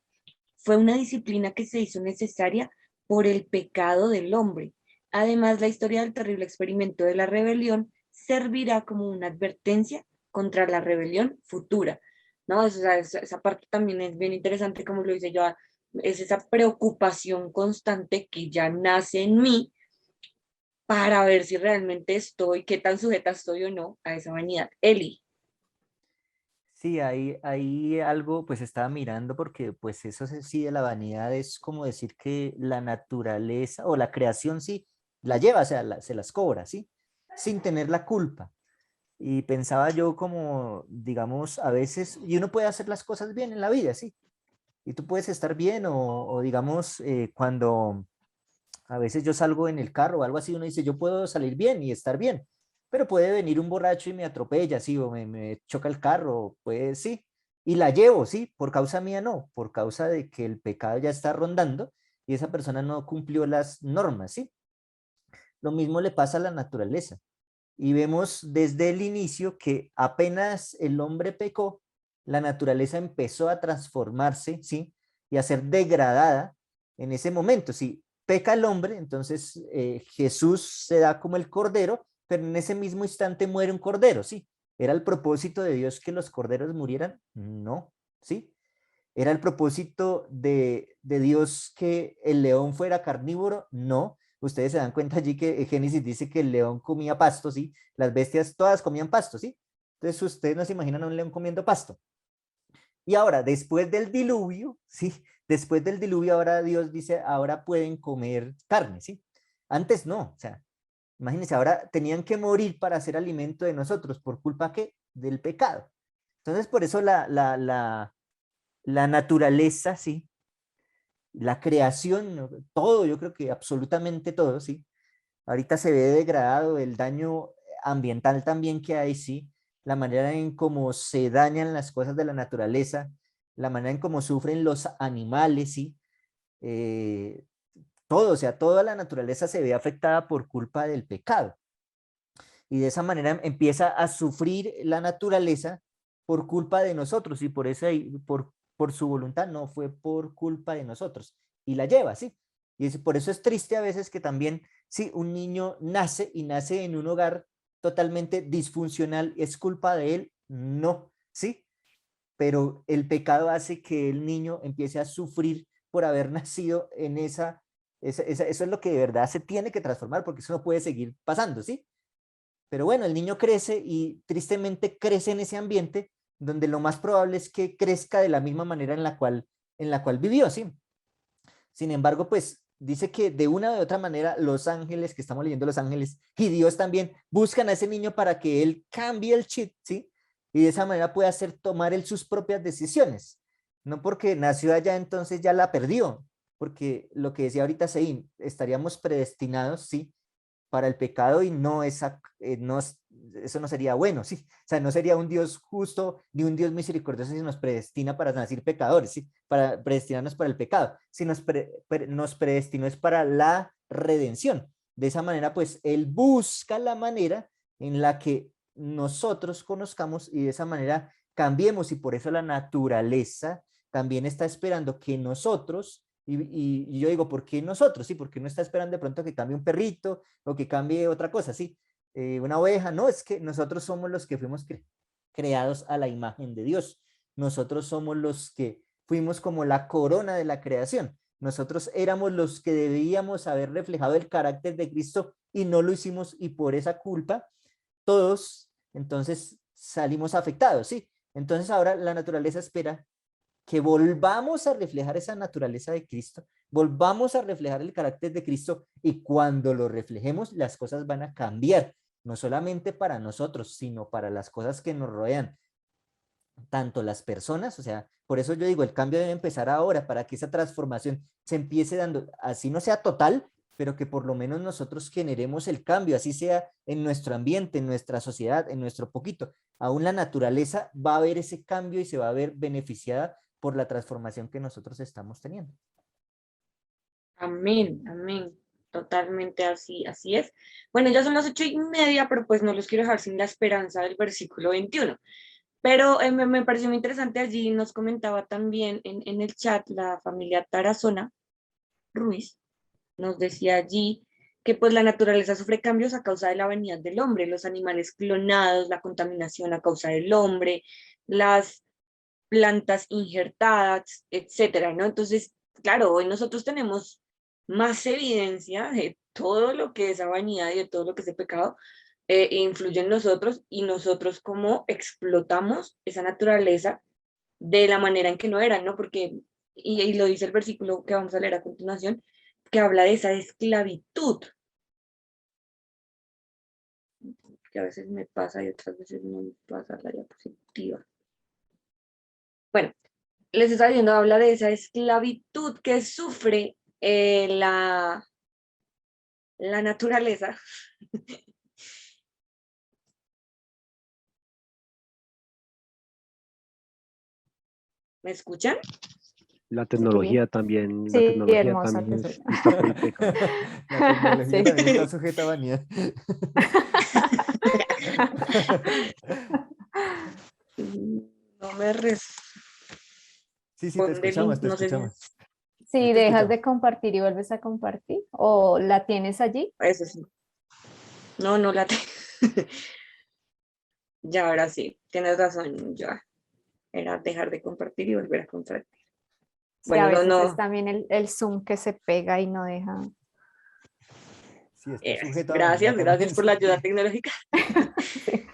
S3: Fue una disciplina que se hizo necesaria por el pecado del hombre. Además, la historia del terrible experimento de la rebelión servirá como una advertencia contra la rebelión futura. ¿No? Esa parte también es bien interesante, como lo dice yo, es esa preocupación constante que ya nace en mí para ver si realmente estoy, qué tan sujeta estoy o no a esa vanidad. Eli.
S1: Sí, ahí algo, pues estaba mirando porque pues eso sí de la vanidad es como decir que la naturaleza o la creación sí la lleva, o sea, se las cobra, ¿sí? Sin tener la culpa. Y pensaba yo como, digamos, a veces, y uno puede hacer las cosas bien en la vida, ¿sí? Y tú puedes estar bien o digamos, cuando a veces yo salgo en el carro o algo así, uno dice, yo puedo salir bien y estar bien, pero puede venir un borracho y me atropella, sí, o me choca el carro, pues sí, y la llevo, sí, por causa mía no, por causa de que el pecado ya está rondando y esa persona no cumplió las normas, sí. Lo mismo le pasa a la naturaleza. Y vemos desde el inicio que apenas el hombre pecó, la naturaleza empezó a transformarse, ¿sí? Y a ser degradada en ese momento. Si peca el hombre, entonces Jesús se da como el cordero, pero en ese mismo instante muere un cordero, ¿sí? ¿Era el propósito de Dios que los corderos murieran? No, ¿sí? ¿Era el propósito de Dios que el león fuera carnívoro? No. Ustedes se dan cuenta allí que Génesis dice que el león comía pasto, ¿sí? Las bestias todas comían pasto, ¿sí? Entonces ustedes no se imaginan a un león comiendo pasto. Y ahora, después del diluvio, ¿sí? Después del diluvio, ahora Dios dice, ahora pueden comer carne, ¿sí? Antes no, o sea, imagínense, ahora tenían que morir para hacer alimento de nosotros, ¿por culpa qué? Del pecado. Entonces, por eso la naturaleza, ¿sí? La creación, ¿no? Todo, yo creo que absolutamente todo, ¿sí? Ahorita se ve degradado el daño ambiental también que hay, ¿sí? La manera en cómo se dañan las cosas de la naturaleza, la manera en cómo sufren los animales, ¿sí? Eh, todo, o sea, toda la naturaleza se ve afectada por culpa del pecado. Y de esa manera empieza a sufrir la naturaleza por culpa de nosotros y por eso, por su voluntad, no fue por culpa de nosotros. Y la lleva, ¿sí? Y por eso es triste a veces que también, sí, un niño nace y nace en un hogar totalmente disfuncional, ¿es culpa de él? No, ¿sí? Pero el pecado hace que el niño empiece a sufrir por haber nacido en eso es lo que de verdad se tiene que transformar, porque eso no puede seguir pasando, ¿sí? Pero bueno, el niño crece y tristemente crece en ese ambiente donde lo más probable es que crezca de la misma manera en la cual vivió, ¿sí? Sin embargo, pues dice que de una u otra manera los ángeles, que estamos leyendo los ángeles, y Dios también buscan a ese niño para que él cambie el chip, ¿sí? Y de esa manera pueda hacer tomar él sus propias decisiones. No porque nació allá, entonces ya la perdió, porque lo que decía ahorita Seín, estaríamos predestinados, ¿sí? Para el pecado y no, eso no sería bueno, ¿sí? O sea, no sería un Dios justo ni un Dios misericordioso si nos predestina para nacer pecadores, ¿sí? Para predestinarnos para el pecado, si nos predestinó es para la redención. De esa manera, pues, Él busca la manera en la que nosotros conozcamos y de esa manera cambiemos y por eso la naturaleza también está esperando que nosotros y yo digo, ¿por qué nosotros? Sí, porque no está esperando de pronto que cambie un perrito o que cambie otra cosa, sí. Una oveja, no, es que nosotros somos los que fuimos creados a la imagen de Dios. Nosotros somos los que fuimos como la corona de la creación. Nosotros éramos los que debíamos haber reflejado el carácter de Cristo y no lo hicimos y por esa culpa todos entonces salimos afectados, ¿sí? Entonces ahora la naturaleza espera que volvamos a reflejar esa naturaleza de Cristo, volvamos a reflejar el carácter de Cristo y cuando lo reflejemos las cosas van a cambiar, no solamente para nosotros, sino para las cosas que nos rodean, tanto las personas, o sea, por eso yo digo, el cambio debe empezar ahora para que esa transformación se empiece dando, así no sea total, pero que por lo menos nosotros generemos el cambio, así sea en nuestro ambiente, en nuestra sociedad, en nuestro poquito. Aún la naturaleza va a ver ese cambio y se va a ver beneficiada por la transformación que nosotros estamos teniendo.
S3: Amén, amén. Totalmente así, así es. Bueno, ya son las 8:30, pero pues no los quiero dejar sin la esperanza del versículo 21. Pero me pareció muy interesante, allí nos comentaba también en el chat la familia Tarazona Ruiz, nos decía allí que pues la naturaleza sufre cambios a causa de la venida del hombre, los animales clonados, la contaminación a causa del hombre, las plantas injertadas, etcétera, ¿no? Entonces, claro, hoy nosotros tenemos más evidencia de todo lo que es vanidad y de todo lo que es el pecado influye en nosotros y nosotros cómo explotamos esa naturaleza de la manera en que no era, ¿no? Porque, y lo dice el versículo que vamos a leer a continuación, que habla de esa esclavitud, que a veces me pasa y otras veces no me pasa la diapositiva. Bueno, les está diciendo, habla de esa esclavitud que sufre la naturaleza. ¿Me escuchan?
S4: La
S2: Sí,
S4: tecnología también, la
S2: sí,
S4: tecnología
S2: hermosa.
S4: también está por el pecado.
S1: La tecnología
S2: Sí.
S1: también está sujeta a vanidad.
S3: No me
S1: Sí, sí, te
S3: responde el
S1: escuchamos,
S3: link,
S1: te
S3: no sé si
S1: escuchamos. Ahí
S2: Si
S1: te
S2: dejas
S1: escuchamos.
S2: de compartir y vuelves a compartir, o la tienes allí.
S3: eso sí. No, no la tengo. Ya, ahora sí, tienes razón, ya. Era dejar de compartir y volver a compartir.
S2: Sí, a
S3: Bueno, no,
S2: veces es
S3: no.
S2: también el Zoom que se pega y no deja.
S1: Sí, está sujeto a
S3: Gracias,
S1: una
S3: gracias por la ayuda
S1: permanencia.
S3: tecnológica.
S2: Sí.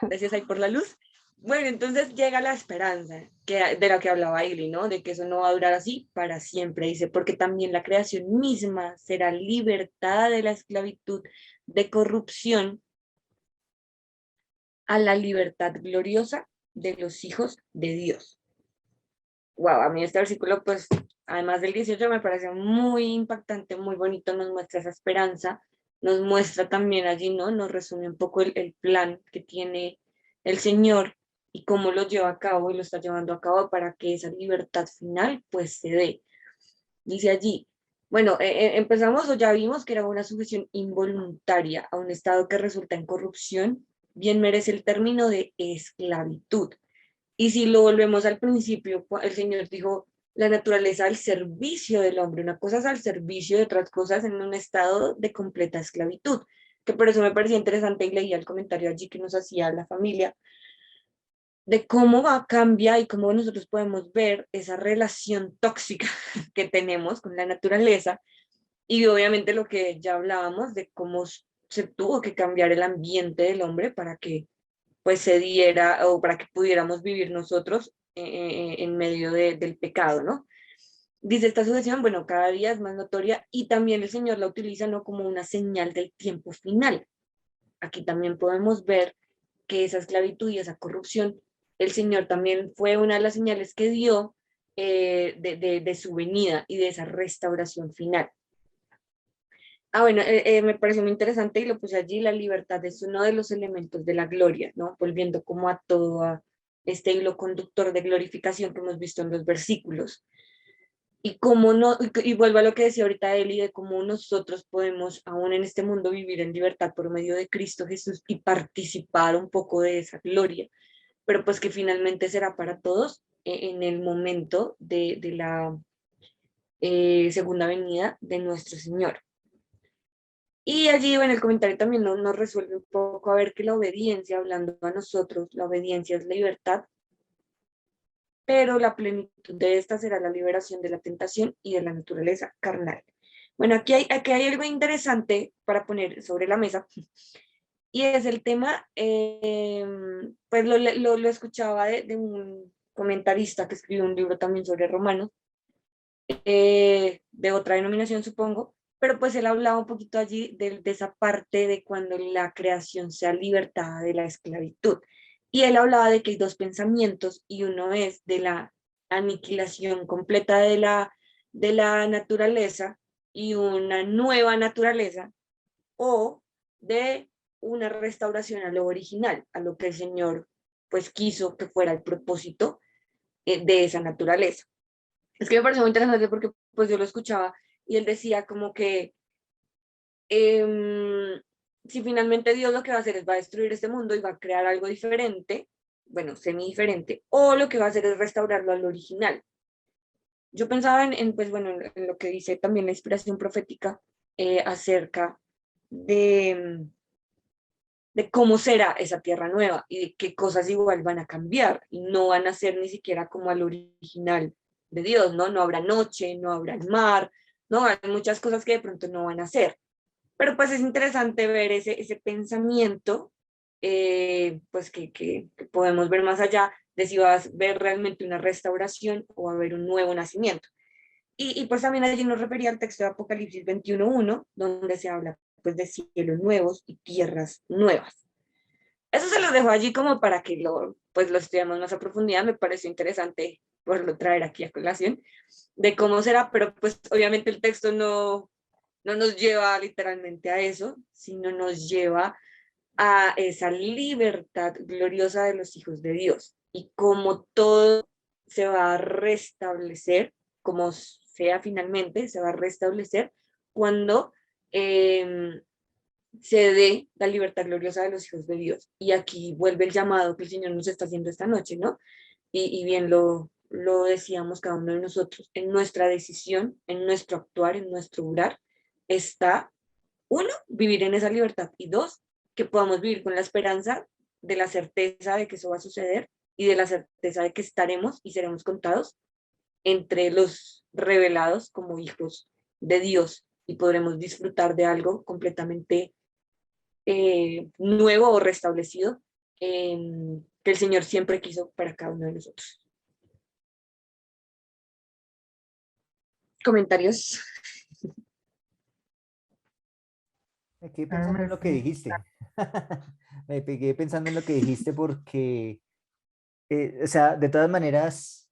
S3: Gracias ahí por la luz. Bueno, entonces llega la esperanza de la que hablaba Ili, ¿no? De que eso no va a durar así para siempre, dice, porque también la creación misma será libertada de la esclavitud, de corrupción, a la libertad gloriosa de los hijos de Dios. Wow, a mí este versículo, pues, además del 18, me parece muy impactante, muy bonito, nos muestra esa esperanza, nos muestra también allí, ¿no? Nos resume un poco el plan que tiene el Señor y cómo lo lleva a cabo y lo está llevando a cabo para que esa libertad final, pues, se dé. Dice allí, bueno, empezamos o ya vimos que era una sujeción involuntaria a un estado que resulta en corrupción, bien merece el término de esclavitud. Y si lo volvemos al principio, el Señor dijo, la naturaleza al servicio del hombre, una cosa es al servicio de otras cosas en un estado de completa esclavitud, que por eso me parecía interesante y leía el comentario allí que nos hacía la familia, de cómo va, cambia y cómo nosotros podemos ver esa relación tóxica que tenemos con la naturaleza y obviamente lo que ya hablábamos de cómo se tuvo que cambiar el ambiente del hombre para que pues se diera o para que pudiéramos vivir nosotros en medio del pecado, ¿no? Dice esta sucesión, bueno, cada día es más notoria y también el Señor la utiliza no como una señal del tiempo final. Aquí también podemos ver que esa esclavitud y esa corrupción, el Señor también fue una de las señales que dio de su venida y de esa restauración final. Bueno, me pareció muy interesante y lo puse allí, la libertad es uno de los elementos de la gloria, ¿no? Volviendo como a todo a este hilo conductor de glorificación que hemos visto en los versículos. Y cómo no, y vuelvo a lo que decía ahorita Eli, de cómo nosotros podemos aún en este mundo vivir en libertad por medio de Cristo Jesús y participar un poco de esa gloria, pero pues que finalmente será para todos en el momento de la segunda venida de nuestro Señor. Y allí en el comentario también nos resuelve un poco a ver que la obediencia, hablando a nosotros, la obediencia es libertad, pero la plenitud de esta será la liberación de la tentación y de la naturaleza carnal. Bueno, aquí hay algo interesante para poner sobre la mesa, y es el tema, pues lo escuchaba de un comentarista que escribió un libro también sobre Romanos, de otra denominación supongo, pero pues él hablaba un poquito allí de esa parte de cuando la creación sea libertada de la esclavitud. Y él hablaba de que hay dos pensamientos y uno es de la aniquilación completa de la naturaleza y una nueva naturaleza, o de una restauración a lo original, a lo que el Señor pues quiso que fuera el propósito de esa naturaleza. Es que me pareció muy interesante porque pues yo lo escuchaba y él decía como que si finalmente Dios lo que va a hacer es va a destruir este mundo y va a crear algo diferente, bueno, semi diferente, o lo que va a hacer es restaurarlo al original. Yo pensaba pues bueno, en lo que dice también la inspiración profética acerca de cómo será esa tierra nueva y de qué cosas igual van a cambiar y no van a ser ni siquiera como al original de Dios, ¿no? No habrá noche, no habrá el mar, ¿no? Hay muchas cosas que de pronto no van a ser. Pero pues es interesante ver ese pensamiento, pues que podemos ver más allá de si vas a ver realmente una restauración o a ver un nuevo nacimiento. Y pues también allí nos refería al texto de Apocalipsis 21:1, donde se habla pues de cielos nuevos y tierras nuevas. Eso se los dejo allí como para que pues lo estudiemos más a profundidad. Me pareció interesante poderlo traer aquí a colación de cómo será, pero pues obviamente el texto no nos lleva literalmente a eso, sino nos lleva a esa libertad gloriosa de los hijos de Dios y cómo todo se va a restablecer, como sea finalmente, se va a restablecer cuando se dé la libertad gloriosa de los hijos de Dios. Y aquí vuelve el llamado que el Señor nos está haciendo esta noche, ¿no? Y bien lo decíamos cada uno de nosotros, en nuestra decisión, en nuestro actuar, en nuestro obrar, está, uno, vivir en esa libertad, y dos, que podamos vivir con la esperanza de la certeza de que eso va a suceder y de la certeza de que estaremos y seremos contados entre los revelados como hijos de Dios y podremos disfrutar de algo completamente nuevo o restablecido que el Señor siempre quiso para cada uno de nosotros. ¿Comentarios?
S1: Me quedé
S5: A mí
S1: pensando
S5: me
S1: en lo que dijiste. Me pegué pensando en lo que dijiste porque, o sea, de todas maneras,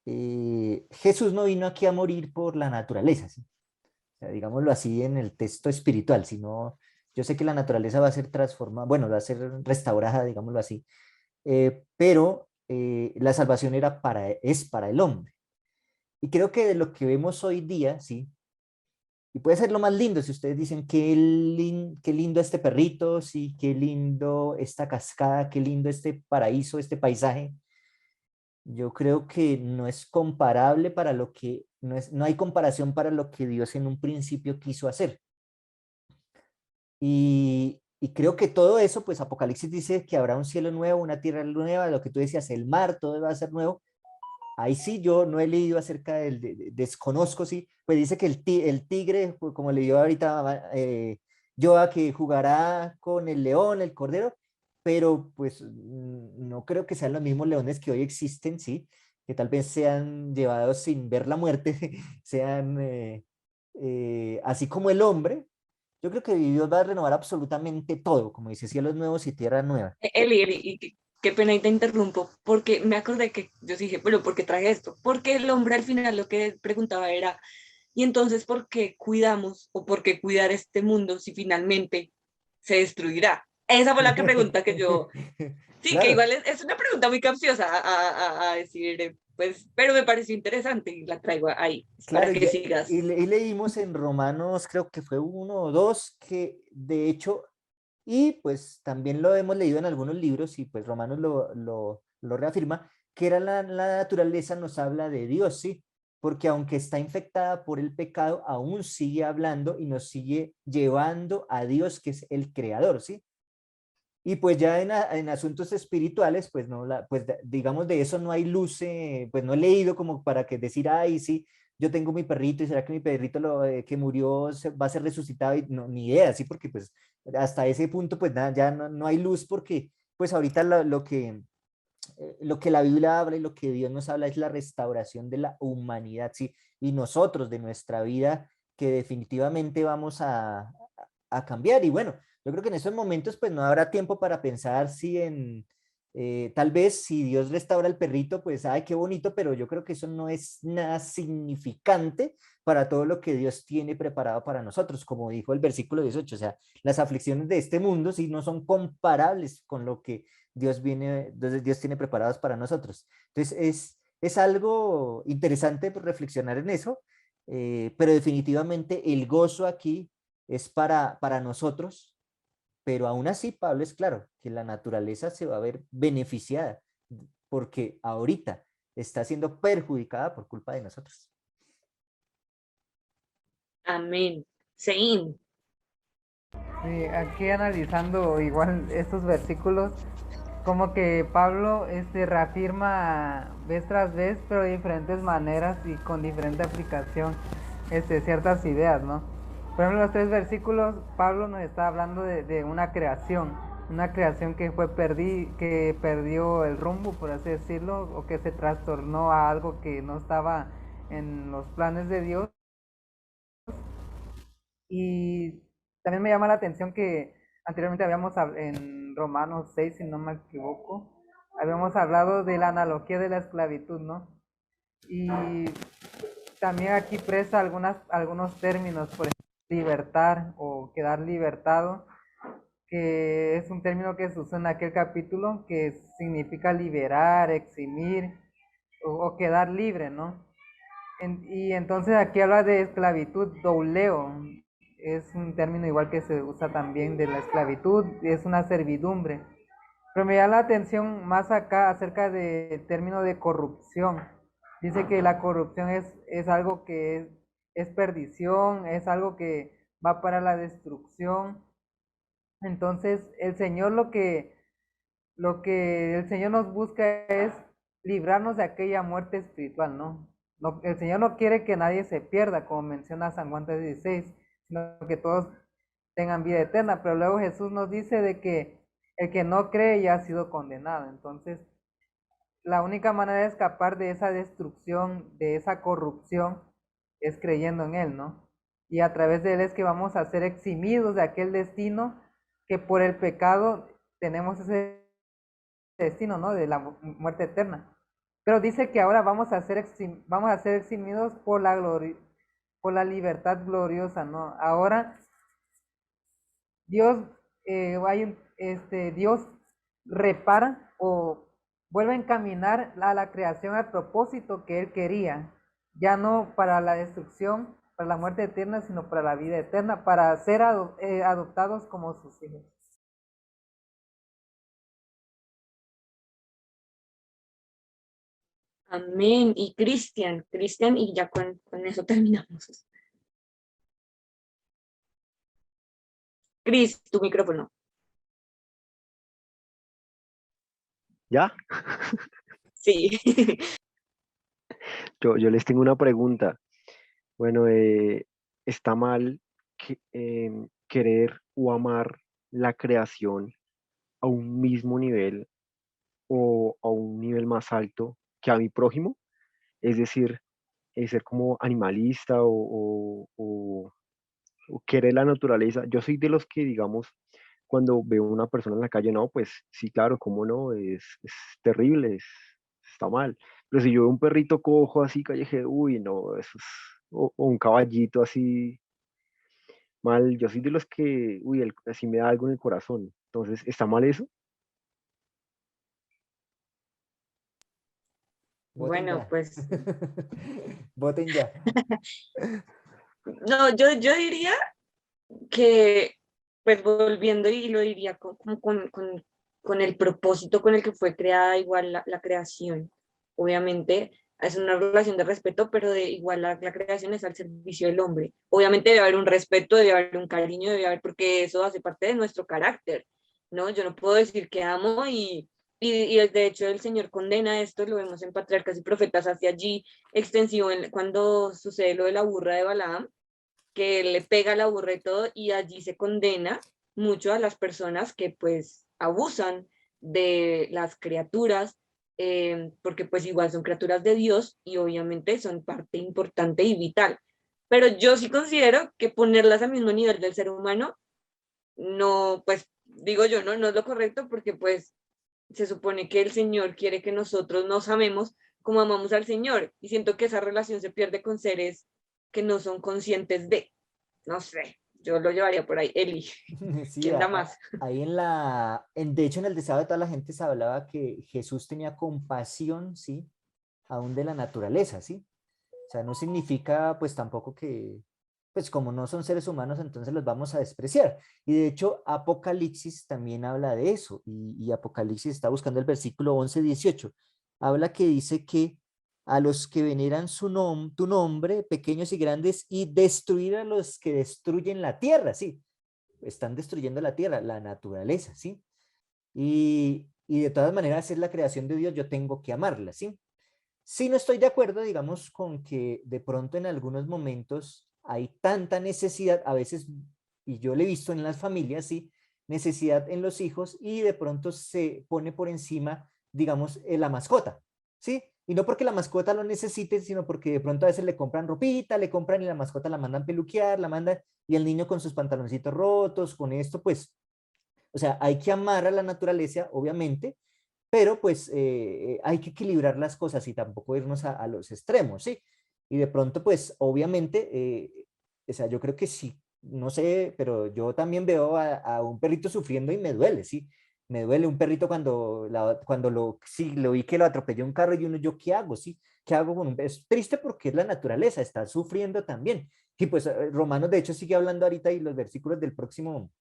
S1: Jesús no vino aquí a morir por la naturaleza, ¿sí? O sea, digámoslo así en el texto espiritual, sino yo sé que la naturaleza va a ser transformada, bueno, va a ser restaurada, digámoslo así, pero la salvación es para el hombre. Y creo que de lo que vemos hoy día, ¿sí? Y puede ser lo más lindo si ustedes dicen qué lindo este perrito, sí, qué lindo esta cascada, qué lindo este paraíso, este paisaje. Yo creo que no es comparable para lo que, no hay comparación para lo que Dios en un principio quiso hacer. Y creo que todo eso, pues Apocalipsis dice que habrá un cielo nuevo, una tierra nueva, lo que tú decías, el mar, todo va a ser nuevo. Ahí sí yo no he leído acerca desconozco, sí, pues dice que el tigre, pues, como le dio ahorita Joa, que jugará con el león, el cordero, pero pues no creo que sean los mismos leones que hoy existen, sí, que tal vez sean llevados sin ver la muerte, sean así como el hombre. Yo creo que Dios va a renovar absolutamente todo, como dice, cielos nuevos y tierra nueva.
S3: Eli, y qué pena y te interrumpo, porque me acordé que yo dije, pero ¿por qué traje esto? Porque el hombre al final lo que preguntaba era, ¿y entonces por qué cuidamos o por qué cuidar este mundo si finalmente se destruirá? Esa fue la que pregunta que yo, sí, que
S1: Claro,
S3: igual es una pregunta muy capciosa a decir, pues, pero me pareció interesante y la traigo ahí para
S1: claro,
S3: que sigas.
S1: y leímos en Romanos, creo que fue uno o dos, que de hecho, y pues también lo hemos leído en algunos libros, y pues Romanos lo reafirma, que era la naturaleza nos habla de Dios, ¿sí? Porque aunque está infectada por el pecado, aún sigue hablando y nos sigue llevando a Dios, que es el creador, ¿sí? Y pues ya en asuntos espirituales, pues no, digamos de eso no hay luz, pues no he leído como para que decir, ay, sí, yo tengo mi perrito y será que mi perrito que murió va a ser resucitado y no, ni idea, sí, porque pues hasta ese punto pues nada, ya no hay luz porque pues ahorita lo que la Biblia habla y lo que Dios nos habla es la restauración de la humanidad, sí, y nosotros de nuestra vida que definitivamente vamos a cambiar. Y bueno, yo creo que en esos momentos pues no habrá tiempo para pensar si tal vez si Dios restaura el perrito, pues, ay, qué bonito, pero yo creo que eso no es nada significante para todo lo que Dios tiene preparado para nosotros, como dijo el versículo 18, o sea, las aflicciones de este mundo sí no son comparables con lo que Dios tiene preparados para nosotros. Entonces es algo interesante pues, reflexionar en eso, pero definitivamente el gozo aquí es para nosotros, pero aún así, Pablo, es claro que la naturaleza se va a ver beneficiada porque ahorita está siendo perjudicada por culpa de nosotros.
S3: Amén. Sein.
S5: Sí, aquí analizando igual estos versículos, como que Pablo reafirma vez tras vez, pero de diferentes maneras y con diferente aplicación, ciertas ideas, ¿no? Por ejemplo, los tres versículos, Pablo nos está hablando de una creación que que perdió el rumbo, por así decirlo, o que se trastornó a algo que no estaba en los planes de Dios. Y también me llama la atención que anteriormente en Romanos 6, si no me equivoco, habíamos hablado de la analogía de la esclavitud, ¿no? Y también aquí presta algunos términos, por ejemplo, libertar o quedar libertado, que es un término que se usa en aquel capítulo que significa liberar, eximir o quedar libre, ¿no? Y entonces aquí habla de esclavitud, douleo, es un término igual que se usa también de la esclavitud, es una servidumbre. Pero me llama la atención más acá acerca del término de corrupción. Dice que la corrupción es algo que es perdición, es algo que va para la destrucción. Entonces el Señor lo que el Señor nos busca es librarnos de aquella muerte espiritual, ¿no? El Señor no quiere que nadie se pierda, como menciona San Juan 3:16, sino que todos tengan vida eterna, pero luego Jesús nos dice de que el que no cree ya ha sido condenado. Entonces, la única manera de escapar de esa destrucción, de esa corrupción, es creyendo en Él, ¿no? Y a través de Él es que vamos a ser eximidos de aquel destino que por el pecado tenemos ese destino, ¿no? De la muerte eterna. Pero dice que ahora vamos a ser eximidos por la gloria, por la libertad gloriosa, ¿no? Ahora Dios, Dios repara o vuelve a encaminar a la creación al propósito que Él quería, ya no para la destrucción, para la muerte eterna, sino para la vida eterna, para ser adoptados como sus hijos.
S3: Amén. Y Cristian, y ya con eso terminamos. Cris, tu micrófono.
S4: ¿Ya?
S3: Sí.
S4: Yo les tengo una pregunta. Bueno, ¿está mal querer o amar la creación a un mismo nivel o a un nivel más alto que a mi prójimo? Es decir, ser como animalista o querer la naturaleza. Yo soy de los que, digamos, cuando veo a una persona en la calle, no, pues sí, claro, cómo no, es terrible, está mal. Pero si yo veo un perrito cojo así callejero, uy, no, eso es, o un caballito así mal, yo soy de los que, uy, así me da algo en el corazón. Entonces, ¿está mal eso?
S1: Voten
S3: Bueno,
S1: ya.
S3: pues
S1: Voten ya.
S3: no, yo diría que, pues volviendo y lo diría con el propósito con el que fue creada igual la creación. Obviamente es una relación de respeto, pero de igual la creación es al servicio del hombre. Obviamente debe haber un respeto, debe haber un cariño, debe haber, porque eso hace parte de nuestro carácter, ¿no? Yo no puedo decir que amo y de hecho el Señor condena esto, lo vemos en Patriarcas y Profetas hacia allí, extensivo cuando sucede lo de la burra de Balaam, que le pega la burra y todo, y allí se condena mucho a las personas que pues abusan de las criaturas, porque pues igual son criaturas de Dios y obviamente son parte importante y vital. Pero yo sí considero que ponerlas al mismo nivel del ser humano, no, pues digo yo, no es lo correcto porque pues se supone que el Señor quiere que nosotros nos amemos como amamos al Señor y siento que esa relación se pierde con seres que no son conscientes de, no sé, yo lo llevaría por ahí. Eli,
S1: Sí,
S3: ¿quién da más?
S1: ahí de hecho en el deseo de toda la gente se hablaba que Jesús tenía compasión, ¿sí? Aún de la naturaleza, ¿sí? O sea, no significa pues tampoco que, pues como no son seres humanos, entonces los vamos a despreciar. Y de hecho, Apocalipsis también habla de eso, y Apocalipsis está buscando el versículo 11-18. Habla que dice que a los que veneran tu nombre, pequeños y grandes, y destruir a los que destruyen la tierra, ¿sí? Están destruyendo la tierra, la naturaleza, ¿sí? Y de todas maneras es la creación de Dios, yo tengo que amarla, ¿sí? Sí, no estoy de acuerdo, digamos, con que de pronto en algunos momentos hay tanta necesidad, a veces, y yo lo he visto en las familias, sí, necesidad en los hijos y de pronto se pone por encima, digamos, la mascota, ¿sí? Y no porque la mascota lo necesite, sino porque de pronto a veces le compran ropita, le compran y la mascota la mandan peluquear, la mandan, y el niño con sus pantaloncitos rotos, con esto, pues, o sea, hay que amar a la naturaleza, obviamente, pero pues hay que equilibrar las cosas y tampoco irnos a los extremos, ¿sí? Y de pronto, pues obviamente, o sea, yo creo que sí, no sé, pero yo también veo a un perrito sufriendo y me duele, ¿sí? Me duele un perrito cuando, sí, lo vi que lo atropelló un carro y uno, ¿yo qué hago, sí? ¿Qué hago con un perro? Es triste porque es la naturaleza, está sufriendo también. Y pues Romanos, de hecho, sigue hablando ahorita y los versículos del próximo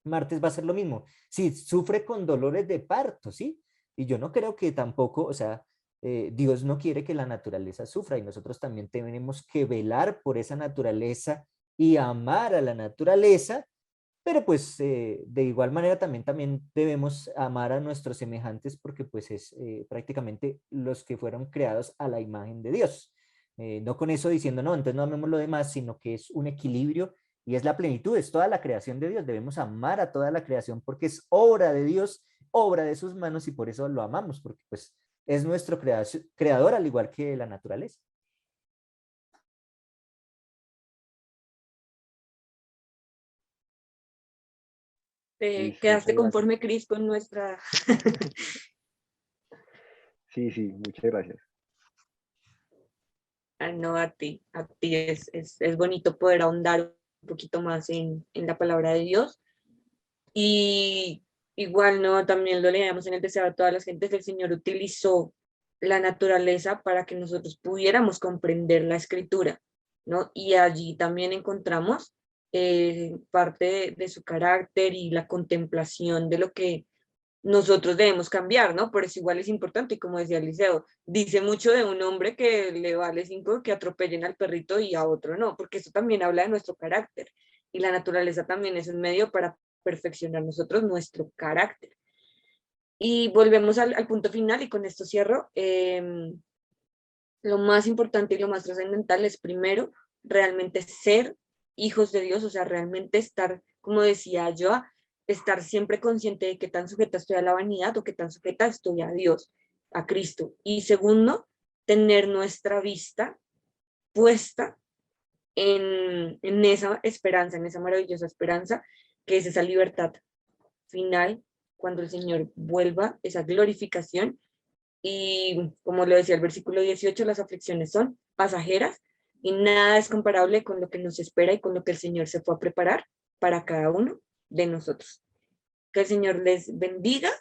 S1: martes va a ser lo mismo. Sí, sufre con dolores de parto, ¿sí? Y yo no creo que tampoco, o sea, Dios no quiere que la naturaleza sufra y nosotros también tenemos que velar por esa naturaleza y amar a la naturaleza, pero pues de igual manera también debemos amar a nuestros semejantes porque pues es prácticamente los que fueron creados a la imagen de Dios. No con eso diciendo, no, entonces no amemos lo demás, sino que es un equilibrio y es la plenitud, es toda la creación de Dios. Debemos amar a toda la creación porque es obra de Dios, obra de sus manos y por eso lo amamos, porque pues es nuestro creador al igual que la naturaleza.
S3: ¿Te
S4: Listo,
S3: quedaste
S4: muchas gracias.
S3: conforme, Cris, con nuestra...
S4: Sí, sí, muchas gracias.
S3: Ah, no, a ti es bonito poder ahondar un poquito más en la palabra de Dios. Y igual, ¿no? También lo leíamos en el Deseado de todas las gentes, el Señor utilizó la naturaleza para que nosotros pudiéramos comprender la escritura, ¿no? Y allí también encontramos parte de su carácter y la contemplación de lo que nosotros debemos cambiar, ¿no? Por eso igual es importante, y como decía Eliseo, dice mucho de un hombre que le vale 5 que atropellen al perrito y a otro no, porque eso también habla de nuestro carácter, y la naturaleza también es un medio para perfeccionar nosotros nuestro carácter. Y volvemos al punto final, y con esto cierro. Lo más importante y lo más trascendental es primero realmente ser hijos de Dios, o sea, realmente estar, como decía yo, estar siempre consciente de qué tan sujeta estoy a la vanidad o qué tan sujeta estoy a Dios, a Cristo. Y segundo, tener nuestra vista puesta en esa esperanza, en esa maravillosa esperanza, que es esa libertad final, cuando el Señor vuelva, esa glorificación. Y como lo decía el versículo 18, las aflicciones son pasajeras y nada es comparable con lo que nos espera y con lo que el Señor se fue a preparar para cada uno de nosotros. Que el Señor les bendiga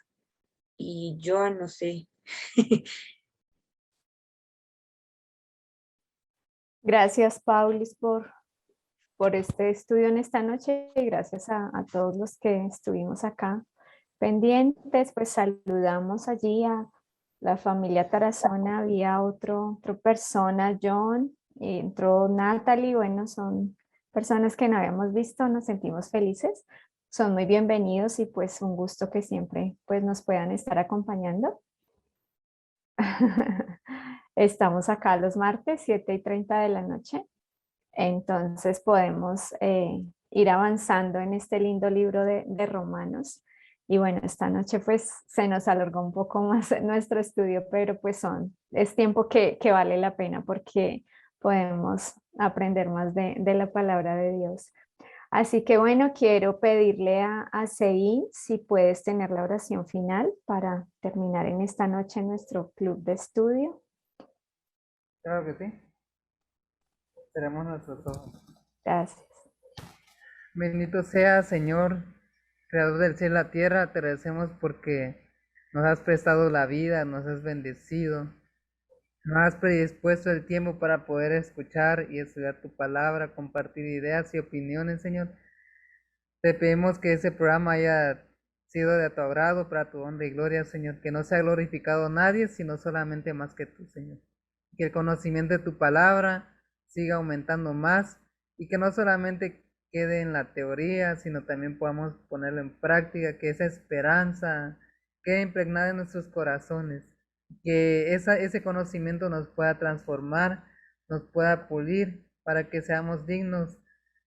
S3: y yo no sé.
S2: Gracias, Paulis, por este estudio en esta noche y gracias a todos los que estuvimos acá pendientes. Pues saludamos allí a la familia Tarazona, había otra persona, John, entró Natalie, bueno, son personas que no habíamos visto, nos sentimos felices, son muy bienvenidos y pues un gusto que siempre pues nos puedan estar acompañando. Estamos acá los martes, 7:30 de la noche. Entonces podemos ir avanzando en este lindo libro de Romanos. Y bueno, esta noche pues se nos alargó un poco más nuestro estudio, pero pues es tiempo que vale la pena porque podemos aprender más de la palabra de Dios. Así que bueno, quiero pedirle a Sein si puedes tener la oración final para terminar en esta noche nuestro club de estudio.
S5: Claro que sí. Cerremos nuestros ojos.
S2: Gracias.
S5: Bendito sea, Señor, Creador del cielo y la tierra, te agradecemos porque nos has prestado la vida, nos has bendecido, nos has predispuesto el tiempo para poder escuchar y estudiar tu palabra, compartir ideas y opiniones, Señor. Te pedimos que ese programa haya sido de tu agrado para tu honra y gloria, Señor, que no sea glorificado nadie, sino solamente más que tú, Señor. Que el conocimiento de tu palabra siga aumentando más y que no solamente quede en la teoría, sino también podamos ponerlo en práctica, que esa esperanza quede impregnada en nuestros corazones, que ese conocimiento nos pueda transformar, nos pueda pulir para que seamos dignos,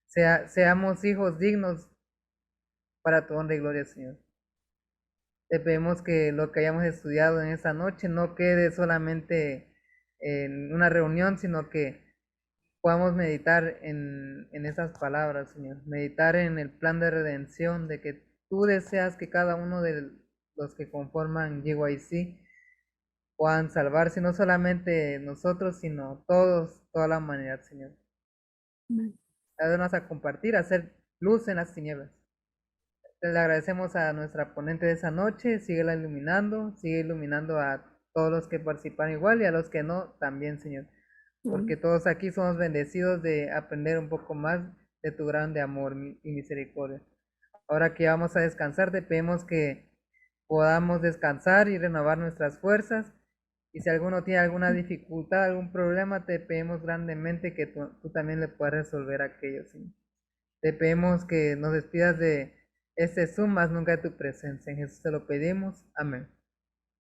S5: seamos hijos dignos para tu honra y gloria, Señor. Te pedimos que lo que hayamos estudiado en esta noche no quede solamente en una reunión, sino que podamos meditar en esas palabras, Señor. Meditar en el plan de redención, de que tú deseas que cada uno de los que conforman YYC puedan salvarse, no solamente nosotros, sino todos, toda la humanidad, Señor. Ayúdanos a compartir, a hacer luz en las tinieblas. Le agradecemos a nuestra ponente de esa noche, síguela iluminando, sigue iluminando a todos los que participan igual y a los que no también, Señor. Porque todos aquí somos bendecidos de aprender un poco más de tu grande amor y misericordia. Ahora que vamos a descansar, te pedimos que podamos descansar y renovar nuestras fuerzas. Y si alguno tiene alguna dificultad, algún problema, te pedimos grandemente que tú también le puedas resolver aquello, Señor. Te pedimos que nos despidas de este Zoom, más nunca de tu presencia. En Jesús te lo pedimos. Amén.